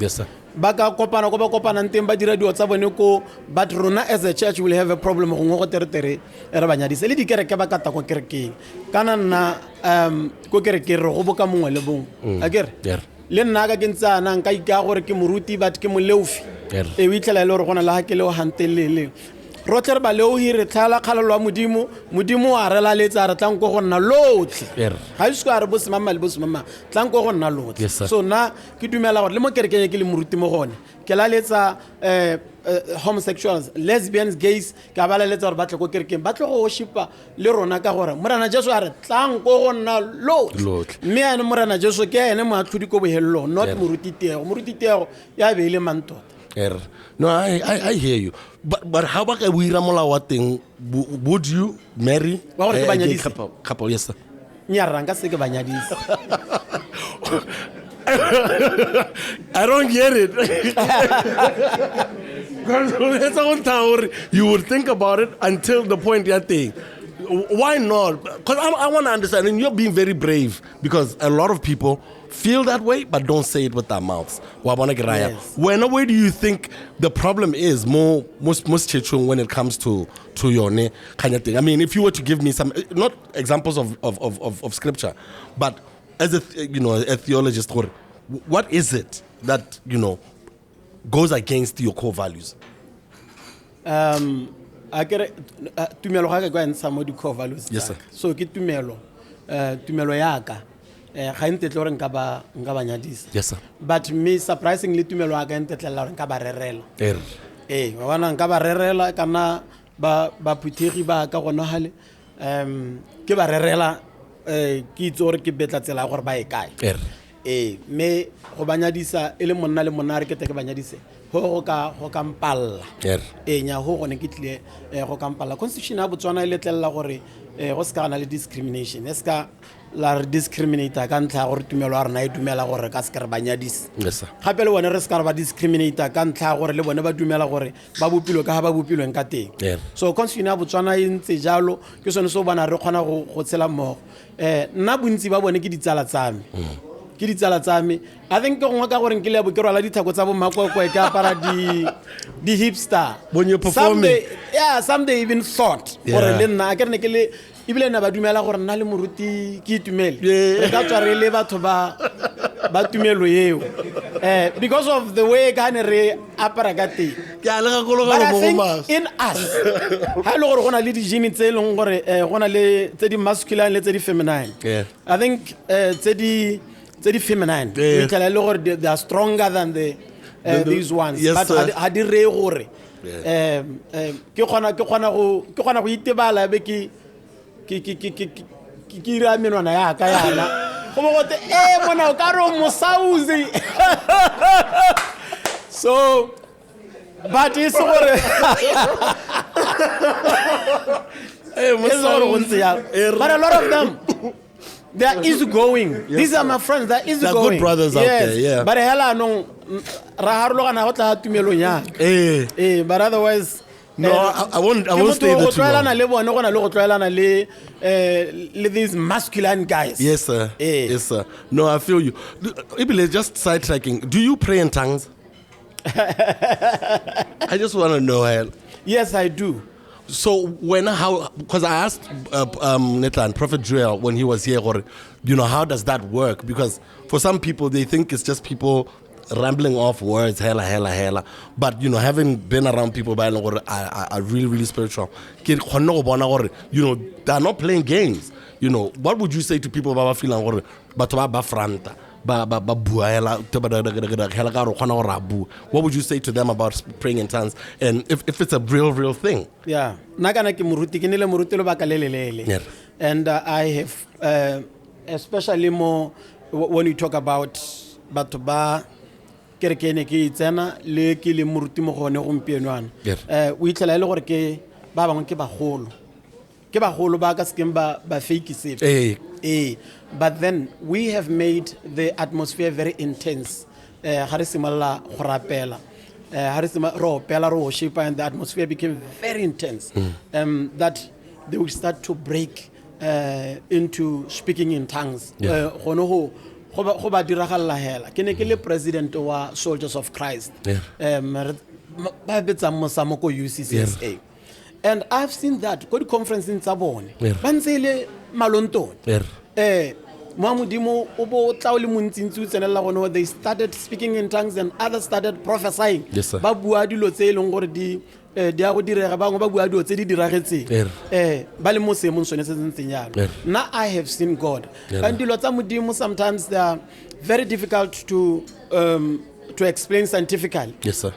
baka kopana go ba kopana nteng ba dira dio tsa bone ko but rona as a church will have a problem go ngo go tere re ba nyadisa le dikereke ba kata go kerekeng kana nna go kereke re go boka mongwe le bongwe akere le nna ka ke ntsana nka ika gore ke moruti but ke moleufi e witlela le gore gona la ha ke le o hantelele rotle ba leo hire tlhala khalelwa modimo a rela letsa re tlang go gonna lotle ga itse go re bo semama le bo semama tlang go gonna lotle so na ke dumela gore le mo kerekeng ke le moruti mo gone ke la letsa homosexuals lesbians gays ka ba la letsa gore ba tle go kerekeng ba tle go worshipa le rona ka gore morana Jesu a re tlang go gonna lotle mme ene morana Jesu ke ene mo atlhudi ko bohello not moruti Tiego ya be ile mantota. No, I hear you. But how about we ramolawa thing? Would you marry a gay couple? Yes, sir. I don't get it. You would think about it until the point you're saying. Why not? Because I want to understand, and you're being very brave because a lot of people feel that way but don't say it with their mouths. Yes. Where do you think the problem is most when it comes to your kind of thing? I mean, if you were to give me some, not examples of scripture, but as a theologist, what is it that goes against your core values? Tumelo ga go and some of the core values. Yes, sir. So ke tumelo ya ka ga ntetle gore nka ba nyadisa. Yes, sir. But me surprisingly tumelo ya ka ntetle gore nka ba rerela. Wa bona nka ba rerela kana ba puthegi ba ka gona hale ke ba rerela ke itse gore ke betla tsela gore ba e kae. Me go ba nyadisa ele monna le monna re ke te ke ba nyadise. Go ka mpalla nya go gone ke tle go ka mpalla constitution ya Botswana ile tlela gore go se ka na le discrimination eska la discriminate ka ntla gore tumelo a rena e dumela gore ka se ka re banyadise gape le bone re se ka re ba discriminate ka ntla gore le bone ba dumela gore ba bopilo ka ba bopilweng ka teng so constitution ya Botswana e ntse jalo ke sone so bana re kgona go tshela mmogo nna bontsi ba bone ke ditsala tsame I think go ngwa ka gore nkile bo ke rwala dithako tsa bo makokwe ka para di hipster when you performing someday even thought gore le nna a ke ne ke le ibile na ba dumela gore nna le moruti ke itumele re ka tswa re le batho ba tumelo yeo because of the way ka ne re apara ka teng ke a le ga go but I think in us ha le gore gona le di gene tse leng gore gona le tse di masculine le tse di feminine I think tse di feminine we tell le gore they are stronger than these ones but ha di re gore ke gona go itebala be ke ira menwana ya ka yana go bogote mona o ka ro mosauzi so but it's gore but a lot of them they are easygoing. These are my friends. They're easygoing. They're good brothers out there. Yeah. But hela no raharulogana hotla tumelo nya. But otherwise. No, I won't stay there too long. Le these masculine guys. Yes, sir. Yes, sir. No, I feel you. Abigail, just sidetracking. Do you pray in tongues? I just want to know. Yes, I do. So because I asked Nathan, Prophet Joel, when he was here, how does that work? Because for some people, they think it's just people rambling off words, hella. But, having been around people are really, really spiritual. They're not playing games. What would you say to people who are feeling what would you say to them about praying in tongues and if it's a real thing? Yeah. And I have especially more when you talk about batoba kerekene ke tsena le ke le moruti mo gone gompienwana we tlela ile gore ke ba bangwe ke bagolo ba ka skeng ba fake safe but then we have made the atmosphere very intense ha re simalla go rapela ha re simalla ro pela ro worship and the atmosphere became very intense that they will start to break into speaking in tongues go ba diragalla hela ke ne ke le president wa Soldiers of Christ ba betsa mosamo ko UCCSA and I've seen that go di conference in Tsabone ba ntsele malonto Mamudimo obo tlauli muntintsu tsenela gono they started speaking in tongues and others started prophesying ba bua dilo tse leng gore di di a go direga bangwe ba bua dio tse di diragetseng ba le mo seemong sone se ntseng jalo na I have seen God and dilo tsa modimo sometimes they are very difficult to explain scientifically. Yes, sir.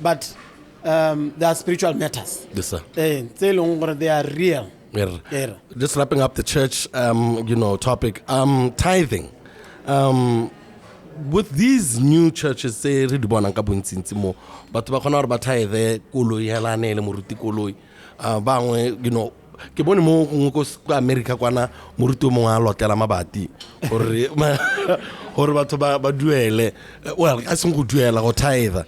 But they are spiritual matters. Yes, sir. They are real. Yeah. Just wrapping up the church, topic. Tithing. With these new churches, say re di bona ka bontsi mo batho ba khona gore ba tithe koloi helane le moruti koloi bangwe ke bone mo go America kwana moruti mo a lotela mabati gore batho ba duele well a seng go duela go tithe.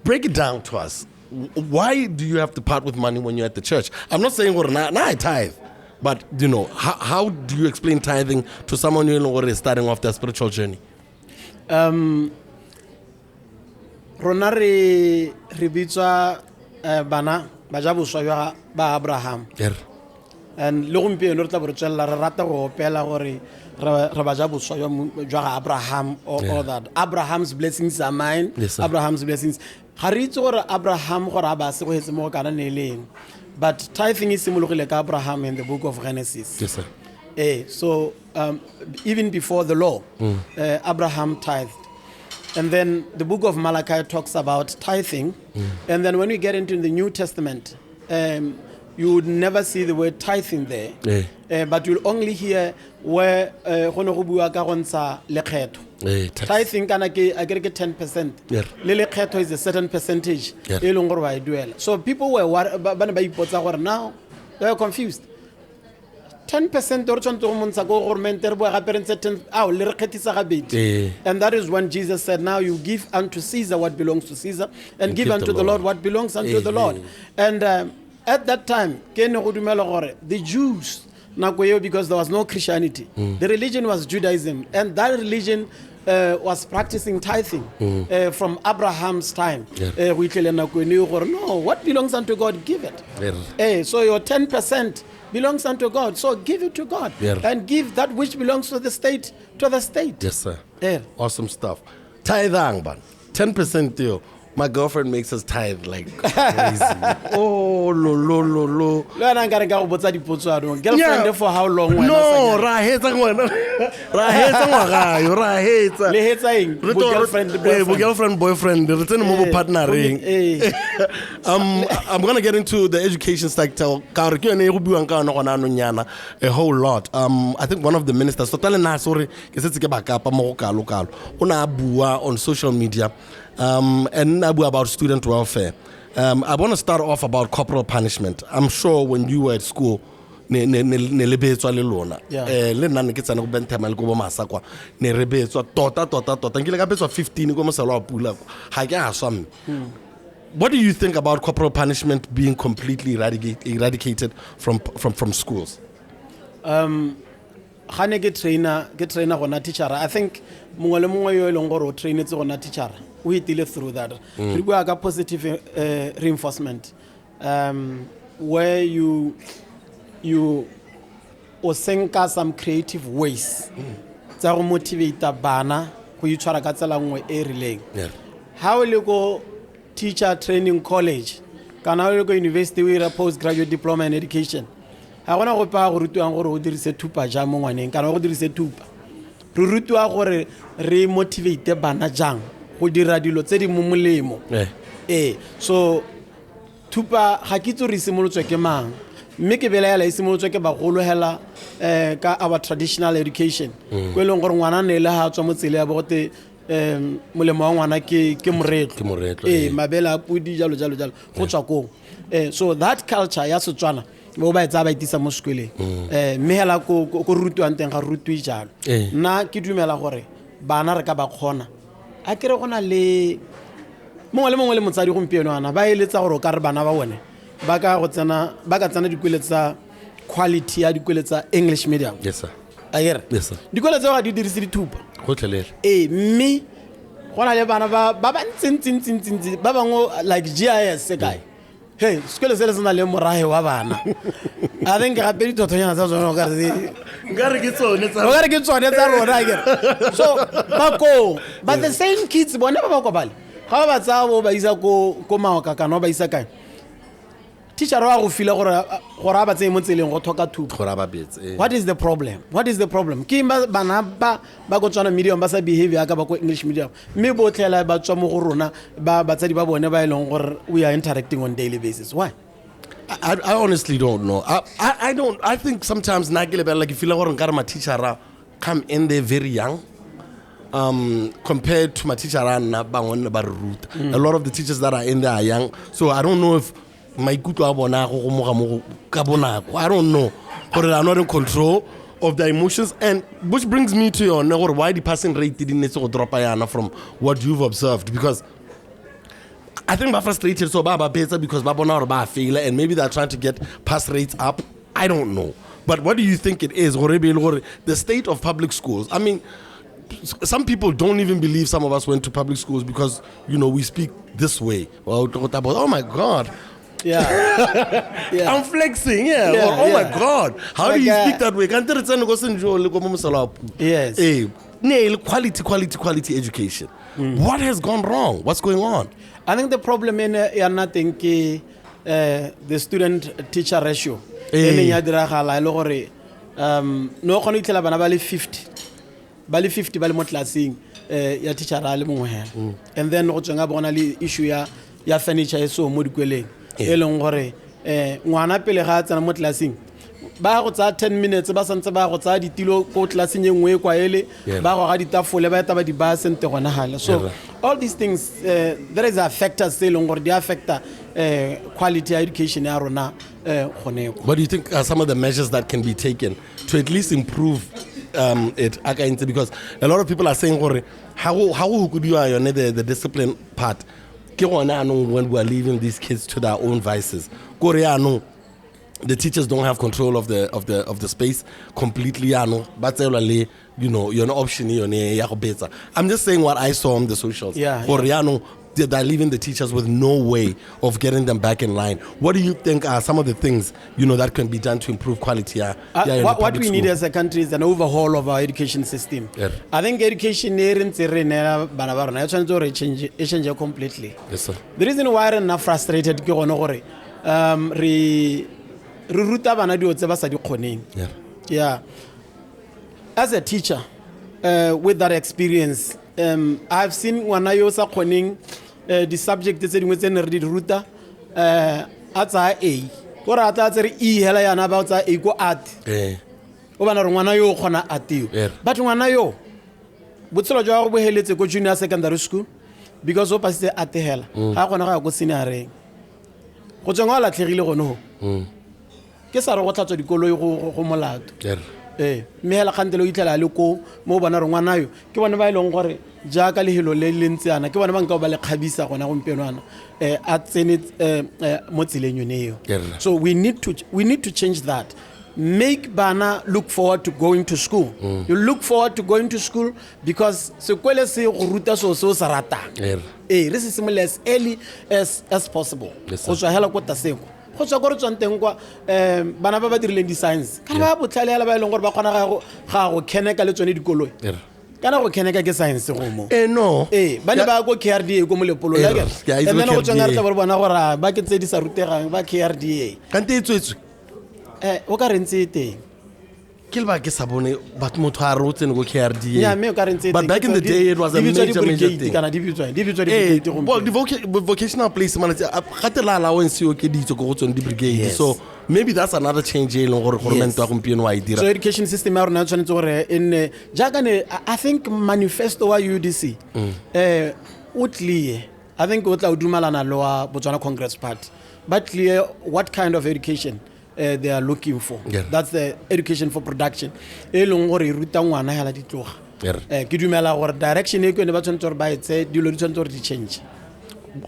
Break it down to us. Why do you have to part with money when you're at the church? I'm not saying I tithe, but how do you explain tithing to someone who is starting off their spiritual journey? Rona re bitswa bana ba ja boswa ba Abraham. And le gompieno re tla bo re tswela re rata go opela gore re ba ja boswa jwa Abraham or that Abraham's blessings are mine. Yes, Abraham's blessings. Ga re itse gore Abraham gore a ba se go hetse mo kana ne leng. But tithing is simologile ka Abraham in the book of Genesis. Yes, sir. So even before the law, Abraham tithed. And then the book of Malachi talks about tithing. And then when we get into the New Testament, you would never see the word tithing there. But you'll only hear where tithing can get 10%. Lekgetho is a certain percentage. So people were now they are confused. 10% and that is when Jesus said, now you give unto Caesar what belongs to Caesar and give unto the Lord what belongs unto the Lord. And at that time, the Jews, because there was no Christianity, the religion was Judaism, and that religion was practicing tithing from Abraham's time. No, what belongs unto God, give it. So your 10% belongs unto God, so give it to God. And give that which belongs to the state to the state. Yes, sir. Awesome stuff. Tithing, 10%. My girlfriend makes us tithe like crazy. Oh, lo. Girlfriend for how long? No, girlfriend, boyfriend, partnering. I'm gonna get into the education sector. A whole lot. I think one of the ministers, on social media. And Abu about student welfare. I want to start off about corporal punishment. I'm sure when you were at school, le nna ne ke tsana go bentema le go bo masakwa ne re betswa tota nkile ka betswa 15 go mosalo wa pula ha ke a swam. What do you think about corporal punishment being completely eradicated from schools? Khane ke trainer gona teacher. I think mongwe le mongwe yo eleng gore o trainetse gona teacher we deal through that. Re bua ka positive reinforcement where you osenka some creative ways tsa go motivate bana go itshwara ka tsela nngwe e rileng. How le go teacher training college kana le go university we postgraduate diploma in education. Ha gona go pa go rutwang gore o dirise thupa ja mo ngwaneng kana go dirise thupa. Re rutwa gore re motivate bana jang go dira dilo tse di mo molemo. So thupa ga kitso re simolotswe ke mang mme ke bela ya la simolotswe ke bagolo hela ka our traditional education go eleng gore ngwana ne le ha tswa mo tsele ya bogote molemo wa ngwana ke moretlo mabela pudi jalo go tswa ko so that culture ya Setswana mo ba etsa ba itisa mo sekoleng mme hela go rutwang teng ga rutwi jalo nna ke dumela gore bana re ka ba khona a kere gona le mongwe le motsadi gompieno ana ba eletsa gore ka re bana ba bone ba ka tsena dikweletsa quality ya dikweletsa English medium. Yes sir. Yes sir. Dikweletsa ga di dirisi dithupa go tlelele mme gona le bana ba ntsin ba bangwe like GIS se kae hey sekole se le sena le morahe wa bana I think ga pedi thothonyana tsa tsona ka re ngare ke tsone tsa rona ke so bako but the same kids bona ba kwa bale ga ba tsa bo ba isa ko maoka kana ba isa kae teacher wa go fila gore ba tseye mo tseleng go thoka thuto gore ba betse what is the problem ke bana ba go tswana medium ba sa behavior ka ba ko English medium mme botlela ba tswa mo go rona ba batsadi ba bone ba ileng gore we are interacting on daily basis. Why? I honestly don't know. I think sometimes like you feel like my teacher come in there very young. Compared to my teacher a lot of the teachers that are in there are young, so I don't know if my good I don't know, but they are not in control of their emotions. And which brings me to your why the passing rate didn't drop from what you've observed, because I think I'm frustrated so better because Babona fail and maybe they're trying to get pass rates up. I don't know, but what do you think it is? The state of public schools. I mean, some people don't even believe some of us went to public schools because we speak this way. Well, oh my God. Yeah. Yeah. I'm flexing, my God. How do you speak that way? Yes. Quality education. What has gone wrong? What's going on? I think the problem in the student-teacher ratio. No khone itlela bana ba le 50 ba mo classing ya teacher a le mongwe hela, and then go tsenga bona le issue ya furniture e so mo dikweleng e leng gore ngwana pele ga tsena mo classing ba go tsa 10 minutes ba santse ba go tsa ditilo ko classing engwe kwa ele ba go ga ditafole ba eta ba di ba sente gona hala. So all these things there is a factors tse leng gore di affect quality education ya rona gone. What do you think are some of the measures that can be taken to at least improve it? Because a lot of people are saying how could you the discipline part when we are leaving these kids to their own vices. The teachers don't have control of the space completely. But you're an option. I'm just saying what I saw on the socials. They're leaving the teachers with no way of getting them back in line. What do you think are some of the things that can be done to improve quality? What we need as a country is an overhaul of our education system. I think education change completely. Yes, sir. The reason why I'm not frustrated as a teacher with that experience, I've seen wanayosa koning the subject is within the ruta at A or at E hela yana about a go at wanayo kona at you, but wanayo but so job we held to go junior secondary school because opa say at the hell ha kona go senior go tsengwa la tlhegile go no ke sa re go tlatsa dikoloi go molato me hela kgantelo itlela le ko mo bona re ngwanayo ke bona ba ileng gore jaaka le helo le lentsana ke bona ba nka ba le khabisa gona go mpenwana a tsene mo tseleng yone eo. So we need to change that. Make bana look forward to going to school. You look forward to going to school because sekwele se go ruta so sa rata re se simole as early as possible go tswa hela ko taseko go tswa go re tswanteng kwa bana ba dirileng di science kana ba botlhalela ba ileng gore ba kgona ga go keneka le tsone dikoloi kana go keneka ke science go mo no ba ne ba go KRDA go mo lepolo la ke and then go tswa ngare tla bona gore ba ke tse di sa rutegang ba KRDA kante itswetswe o ka rentse teng Kilba Gesabone, but Motaro and go KRDA. Yeah, me currently. But back in the day, it was a major thing. The vocational placement, so maybe that's another change. So education system in Jagane, I think manifesto UDC. I think Udumalana Loa Botswana Congress Party. But clear what kind of education they are looking for. That's the education for production. Direction change.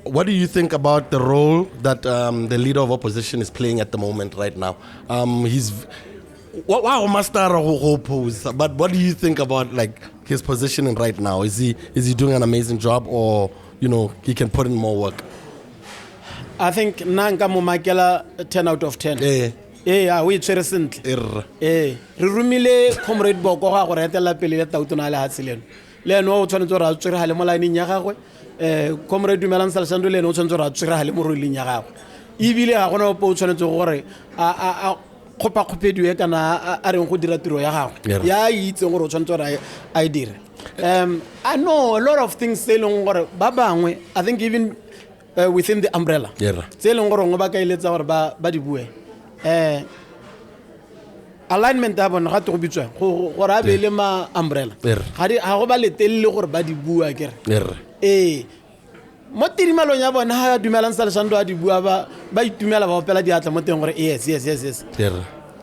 What do you think about the role that the leader of opposition is playing at the moment right now? Wow, master pose. But what do you think about his positioning right now? Is he doing an amazing job, or he can put in more work? I think Nanga Mumakela 10 out of 10. Yeah, we recently. Rumile comrade Boko or Etela Pele Tautunala Hatsilian. Leno Tontora Halemola in Yahweh. comrade dumelang salsando le ene o tshwanetse gore a tswere ga le mo roleng ya gagwe ebile ga gona ope o tshwanetse gore a kgopakgopediwe kana a reng go dira tiro ya gagwe ya itseng gore o tshwanetse gore a e dire. I know a lot of things tse e leng gore ba bangwe I think even within the umbrella tse e leng gore ngwe ba ka iletsa gore ba di bue alignment ya bona ga te go bitswa gore a be le ma umbrella ga go ba letelele gore ba di bua kere mo tirimalong ya bona ha dumelang salsando a di bua ba itumela ba opela diatla mo teng gore yes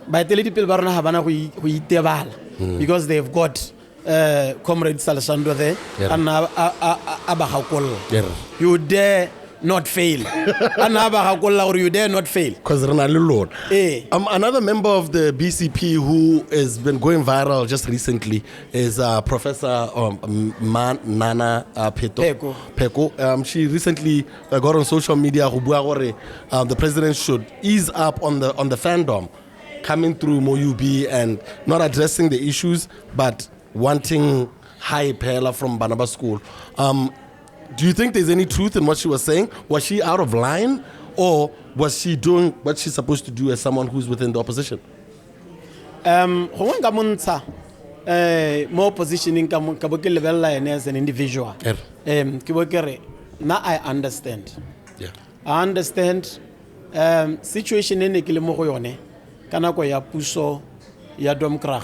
ba eteledipele ba rona ga bana go itebala because they've got comrade salsando there and a ba gakolla you dare not fail. You dare not fail. Because Lord. Another member of the BCP who has been going viral just recently is Professor Nana Peko. She recently got on social media the president should ease up on the fandom coming through MoUB and not addressing the issues but wanting high pela from Banaba School. Do you think there's any truth in what she was saying? Was she out of line, or was she doing what she's supposed to do as someone who's within the opposition? More positioning as an individual. Now I understand. I understand. Situation in the kana ko ya puso ya domkrag.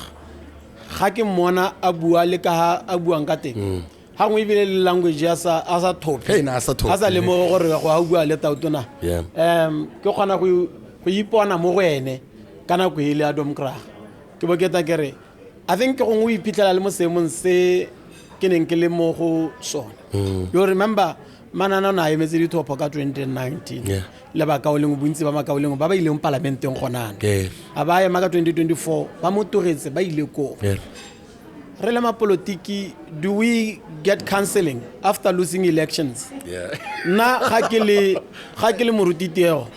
Ga ke mona abua le ka abua ngate. Ha ngwe bile le language as a top as a le mo gore go bua le tautona ke gona go ipona mo go ene kana go ile a domkra ke boketa kere I think go ngwe iphitlhela le mo semong se ke neng ke le mo go sona you remember manana na emetse di top ka 2019 le ba ka o leng bontsi ba makaoleng ba ile mo parlamenteng gonana a ba ya maka 2024 ba mo togetse ba ile ko Relema politiki, do we get counseling after losing elections? Na hakele moruti Tiego.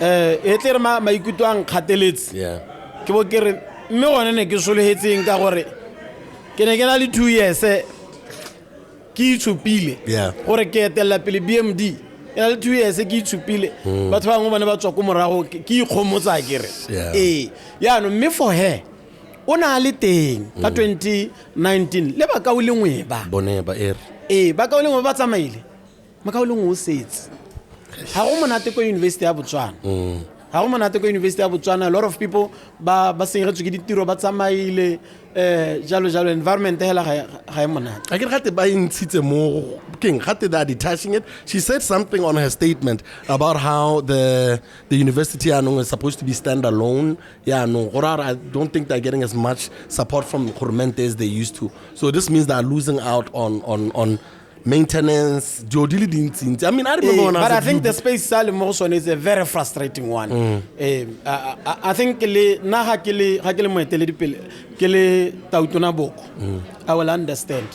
Etere ma ikutu ang khateletse. Ke bo kere mme gone ne ke solehetseng ka gore ke ne ke na le 2 years ke itshupile gore ke etela pele BMD ena le 2 years ke itshupile batho ba ngwe bana ba tswa ko morago ke ikgomotsa kere ya no mme for her ona le teng ka 2019 le ba ka o lengwe ba boneba ba ka o lengwe ba tsamaile maka o lengwe o setse ha go monate ko university ya Botswana ha go monate ko university ya Botswana a lot of people ba sengetswe ke ditiro ba tsamaile jalo environment hela ga e monate I get gate ba intshitse mo king gate that detaching it. She said something on her statement about how the university is supposed to be standalone. I don't think they're getting as much support from government as they used to. So this means they're losing out on maintenance. I mean, I remember when but I think the space motion is a very frustrating one. I think I will understand.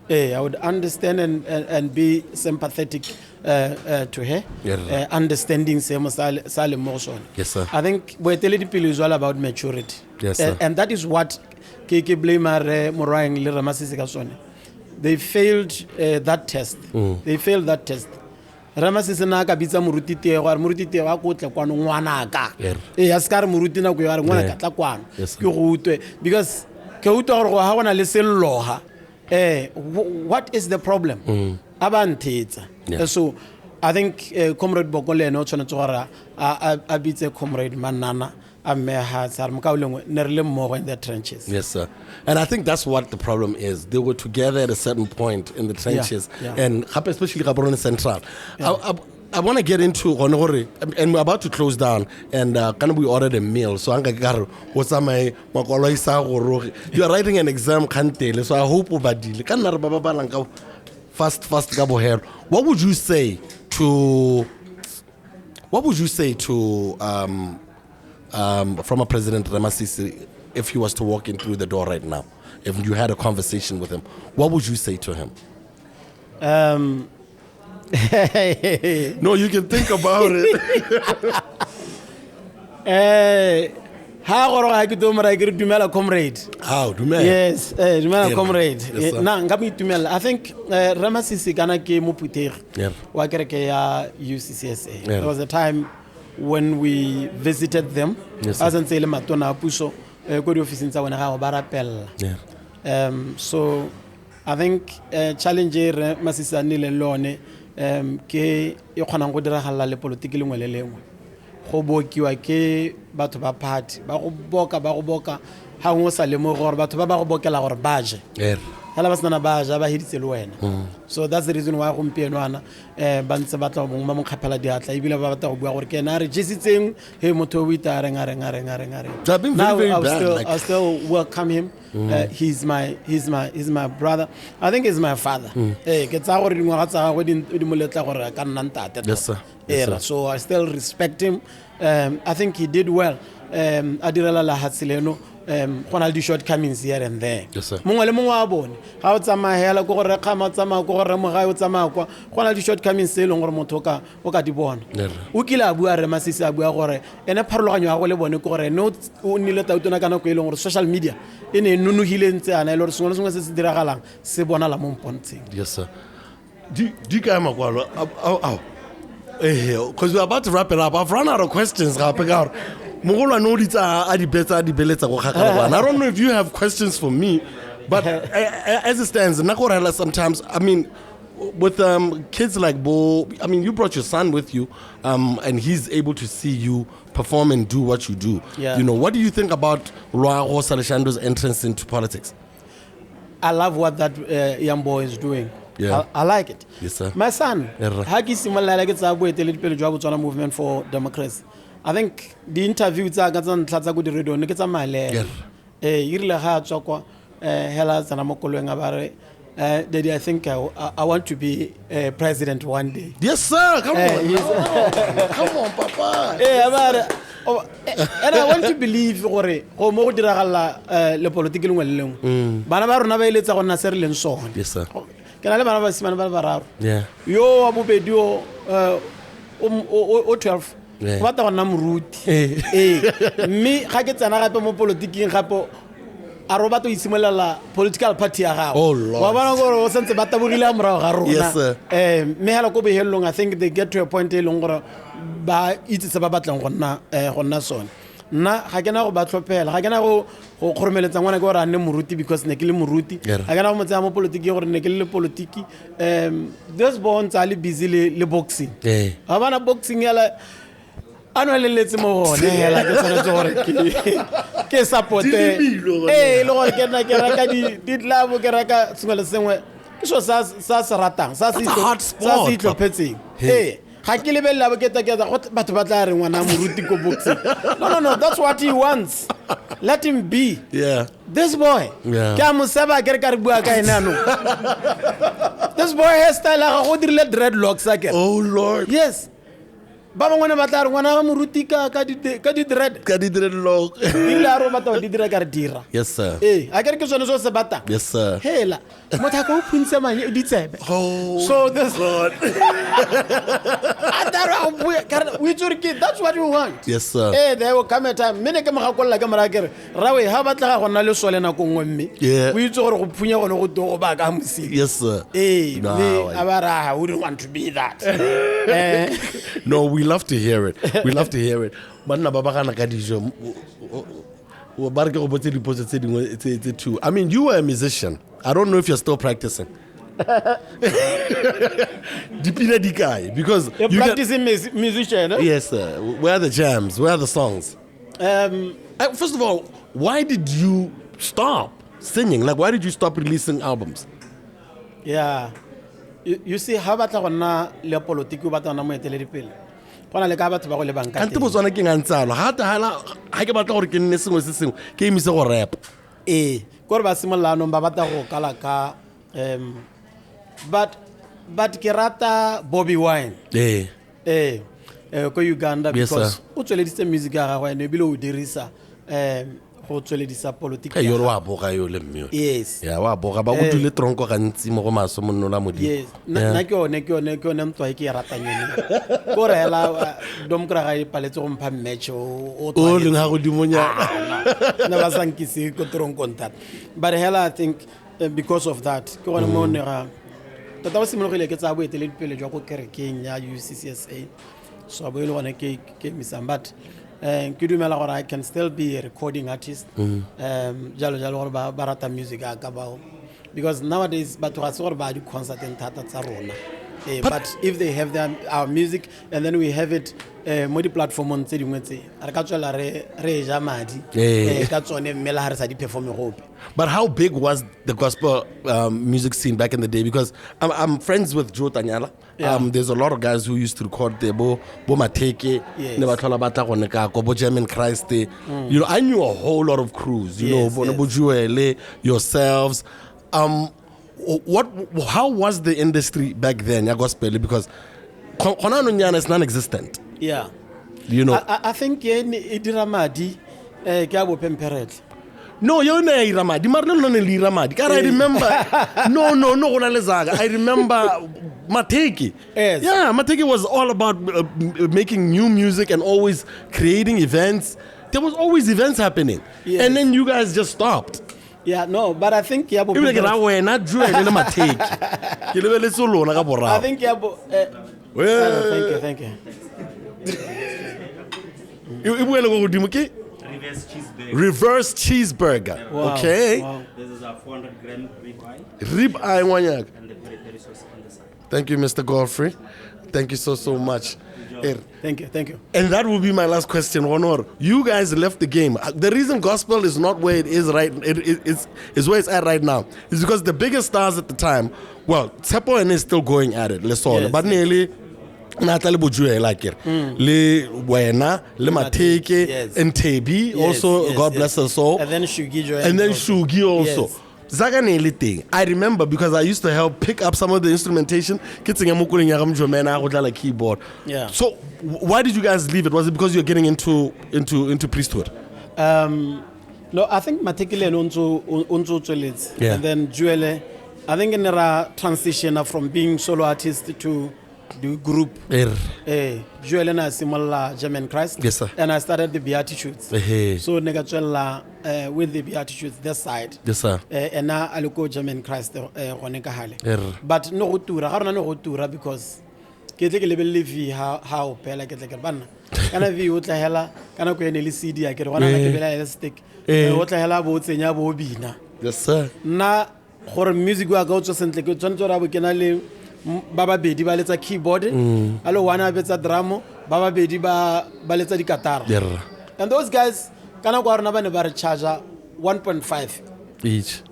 I would understand and be sympathetic to her. Understanding same motion. Yes, sir. I think is all about maturity. Yes, sir. And that is what Keke Blamer Morang le Ramasisi Kasone. They failed that test. They failed that test. Ramasisi na ka bitsa moruti Tiego a go tla kwano ngwana ka. Ya skar moruti na go ya ngwana ka tla kwano. Ke go utwe because ke utwa gore go ha gona le selloha. What is the problem? Abantetsa. So I think Comrade Bokole no tshwanetse gore a bitse Comrade Manana in the trenches. Yes, sir. And I think that's what the problem is. They were together at a certain point in the trenches, and especially Gaborone Central. I want to get into Honore, and we're about to close down, and we ordered a meal. So you are writing an exam, so I hope fast Gabo here. What would you say to from a President Ramasisi, if he was to walk in through the door right now, if you had a conversation with him, what would you say to him? No, you can think about it. ha go ga ke mara ke dumela comrade. How dumela? Yes, dumela comrade. Yes, sir. Na nga mo itumela. I think Ramasisi kana ke moputegi wa kereke ya UCCSA. There was a time when we visited them. Yes, As ntse le matona a puso go di office tsa bona ga ba rapella. So I think challenge Ramasisi anile lone ke e khona go diragala le politiki lengwe le lengwe. Go bokiwa ke batho ba party ba go boka ha ngo sa le mo gore batho ba go bokela gore baje hala ba sena baja ba hiditse le wena. So that's the reason why go mpieno ana ba ntse batla go mo kgapela diatla ibile ba batla go bua gore ke na re jesitseng he motho o itare ngare. Now I still welcome him. He's my brother. I think he's my father. Ke tsa gore dingwaga tsa go di moletla gore ka nna ntate. Yes sir. So I still respect him. I think he did well. Adirela la hatsileno gona di shortcomings here and there. Yes sir. Mongwe le mongwe a bone ga o tsamaya go gore kgama tsamaya go gore mogae o tsamaya kwa gona di shortcomings se leng gore motho o ka di bona. O kile a bua re Masisi a bua gore ene pharologanyo ya go le bone go gore no o nile tautona kana go e leng gore social media ene nunugile ntse ana ile gore sengwe le sengwe se se diragalang se bona la mo mpontsheng. Yes sir. Di ka makwalo because we're about to wrap it up. I've run out of questions. I don't know if you have questions for me, but as it stands, sometimes, I mean, with kids like Bo, I mean, you brought your son with you, and he's able to see you perform and do what you do. Yeah. You know, what do you think about Roago Saleshando's entrance into politics? I love what that young boy is doing. Yeah. I like it. Yes, sir. My son, Haki Simala gets a Botswana movement for democracy. I think the interview Zagazan Tlatsago Radio, Nikita Male, Irla Chokwa, Hellas and Amokolo Ngabare. Daddy, I think I want to be president one day. Yes, sir. Come on. Come on, Papa. And I want to believe go mo diragala le politiki lengwe le lengwe. Bana ba rona ba eletsa go nna se re leng sone. Yes, sir. Ke na le bana ba simana ba bararo. Yeah. Yo a bobedi o 12. Ba ta gona moruti. Me ga ke tsana gape mo politiking gape a ro ba to isimolela political party ya gago. Oh Lord. Wa bona gore o sentse ba tabogile amra ga rona. Yes, sir. Me hala go behelong I think they get to a point e leng gore ba itse se ba batlang go nna sone. Nna ga ke na go ba tlhophela ga ke na go khoromeletsa ngwana ke gore a nne moruti because ne ke le moruti ga ke na go motsa mo politiki gore ne ke le politiki those bonds are busy le boxing ga bana boxing yala ano le letse mo gone hela ke tshwanetse gore ke support le gore ke na ke raka di club ke raka sengwe le sengwe ke so sa se ratang sa se itlhophetseng ga ke lebella ba ke batho ba tla re ngwana moruti ko boxing no that's what he wants. Let him be. Yeah. This boy ke a mo seba ke re ka re bua ka ena no this boy hairstyle ga go dirile dreadlocks a ke. Oh Lord. Yes. Ba bangwe ne batla re ngwana moruti ka di dreadlock dila ro batla di dira ka re dira. Yes sir. A ke re ke sone so se bata. Yes sir. Hela motho ka o phuntsha manye di tsebe. Oh so this God. That's what we want. Yes sir. There will come a time mene ke magakolla ka mara kere rawe ha batla ga gona le sole na ko ngwe mme o itse gore go phunya gone go go ba ka musiki. Yes sir. Me abara wouldn't want to be that. No, we love to hear it. We love to hear it. Banna ba bagana ka dijo o ba re ke go botse dipotso tse dingwe tse too. I mean, you were a musician. I don't know if you're still practicing. Dipina di kai because you're practicing musician. Yes sir. Where are the jams? Where are the songs? First of all, why did you stop singing? Like, why did you stop releasing albums? Yeah. You see how batla gonna le politiki batla na mo eteledi pele gona le ka batho ba go le banka ante Botswana ke ngantsalo ha ke batla gore ke nne sengwe se sengwe ke emise go rap gore ba simolano ba batla go kala ka but ke rata Bobby Wine ko Uganda because o tsweleditse music ya gagwe ene bile o dirisa go tsweledisa politics. Hey, you're wa boga yo le mme. Yes. Yeah, wa boga ba go dule tronko gantsi mo go maso mo nnola modi. Yes. Na ke one mtwa ke ratang yone. Go re hela dom kra ga ipaletse go mpha match o O le nga go dimonya. Na ba sankise ko tronko ntat. But hela I think because of that ke gone mo ne ga tata ba simologile ke tsa bo etele pele jwa go kerekeng ya UCCSA. So bo ile gone ke misam but I can still be a recording artist. Jalo barata music because nowadays but concert and but if they have our music and then we have it modi platform on But how big was the gospel music scene back in the day? Because I'm friends with Joe Tanyala. Yeah. There's a lot of guys who used to record the Bo Mateke, Bo German Christ. You know, I knew a whole lot of crews. You know, Bo Juele, yourselves. How was the industry back then, gospel? Because Konano is non-existent. Yeah. You know, I think Idiramadi Gabo Pemperet. No, you're not Ramadi. Ramadi. I remember. No. I remember Mateki. Yes. Yeah, Mateki was all about making new music and always creating events. There was always events happening. Yes. And then you guys just stopped. Yeah, no, but I think Yabo. I think Yabo. Thank you. Reverse cheeseburger. Wow. Okay. Wow. This is a 400-gram ribeye. Ribeye. And the peri sauce on the side. Thank you, Mr. Godfrey. Thank you so much. Thank you. And that will be my last question, Honor. You guys left the game. The reason gospel is not where it is right, is where it's at right now, is because the biggest stars at the time, well, Tsepo and is still going at it. Let's all. But nearly. Natali Bujue like it. Le Wena, Le Mateke, and Tebi also, God bless her soul. And then Shugi Shugi also. Yes. Zaganeli thing. I remember because I used to help pick up some of the instrumentation. Keyboard. Yeah. So why did you guys leave it? Was it because you're getting into priesthood? No, I think Matekile unzo Yeah. And then Juele, I think in a transition from being solo artist to the group. Juele na similar German Christ. Yes, sir. And I started the Beatitudes. So negachuela with the Beatitudes this side. Yes, sir. And now I look German Christ but no rotura because ke tle ke lebelele how pela ke tle ke bana kana vi o tla hela kana go ene le CD a ke re gona ke bela stick o tla hela bo tsenya bo bina. Yes, sir. Na gore music wa go tso sentle ke tsantso ra bo kena le ba babedi ba letsa keyboard alo wana betsa drum ba babedi ba letsa dikatara. And those guys kana go rena ba ne ba re charger 1.5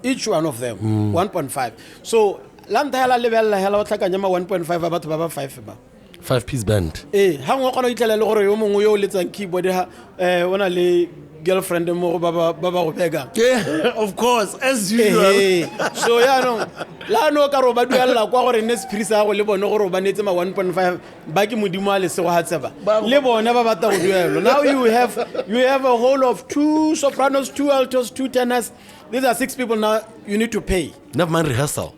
each one of them 1.5. So lanta hela lebella hela o tlhakanya ma 1.5 batho ba ba 5 ba 5-piece band. ha ngwa kgona itlela le gore yo mongwe yo letsang keyboard ha ona le girlfriend mo ba go pega. Yeah, of course, as usual. So no la no ka ro ba duella kwa gore ne spirit sa go le bone gore ba netse ma 1.5 ba ke modimo a le se go hatseba le bone ba bata go duelo. Now you have a whole of 2 sopranos, 2 altos, 2 tenors. These are 6 people now you need to pay. Never mind rehearsal.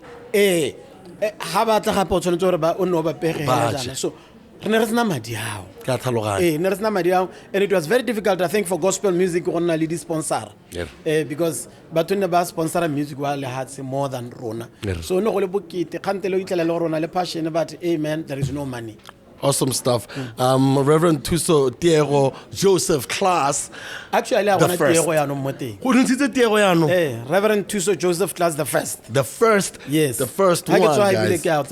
Ha ba tla gape o tshwanetse gore ba o no ba pege jana. So ne re sna madi hao. Ka tlhaloganya. Ne re sna madi hao, and it was very difficult I think for gospel music go nna le di sponsor. Because batho ne ba sponsor music wa le hatse more than rona. So no go le bokete khantele o itlele le rona le passion but amen there is no money. Awesome stuff. Reverend Thuso, Tiego, Joseph Class. Actually, I want to Tiego ya no mote. Who didn't see Tiego ya no? Reverend Thuso, Joseph Class, the first. The first? Yes. The first one, guys. I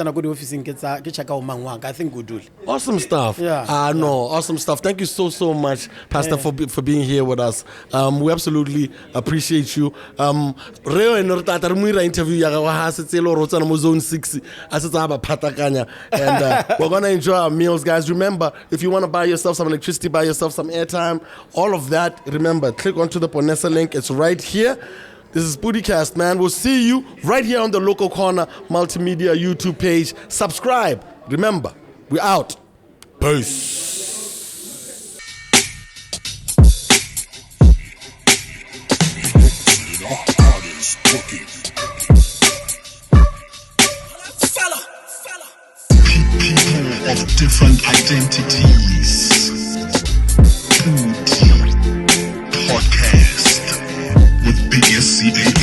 think we do. Awesome stuff. Yeah. No, awesome stuff. Thank you so much, Pastor, for being here with us. We absolutely appreciate you. Reo and Nortata Muira interview ya wa ha se tselo ro tsana mo zone 6 a se tsaba phatakanya, and we're going to enjoy our meals, guys. Remember, if you want to buy yourself some electricity, buy yourself some airtime, all of that, remember, click onto the Ponesa link. It's right here. This is PODI-CAST, man. We'll see you right here on the Local Corner Multimedia YouTube page. Subscribe. Remember, we're out. Peace. of different identities. PODI-CAST with BSC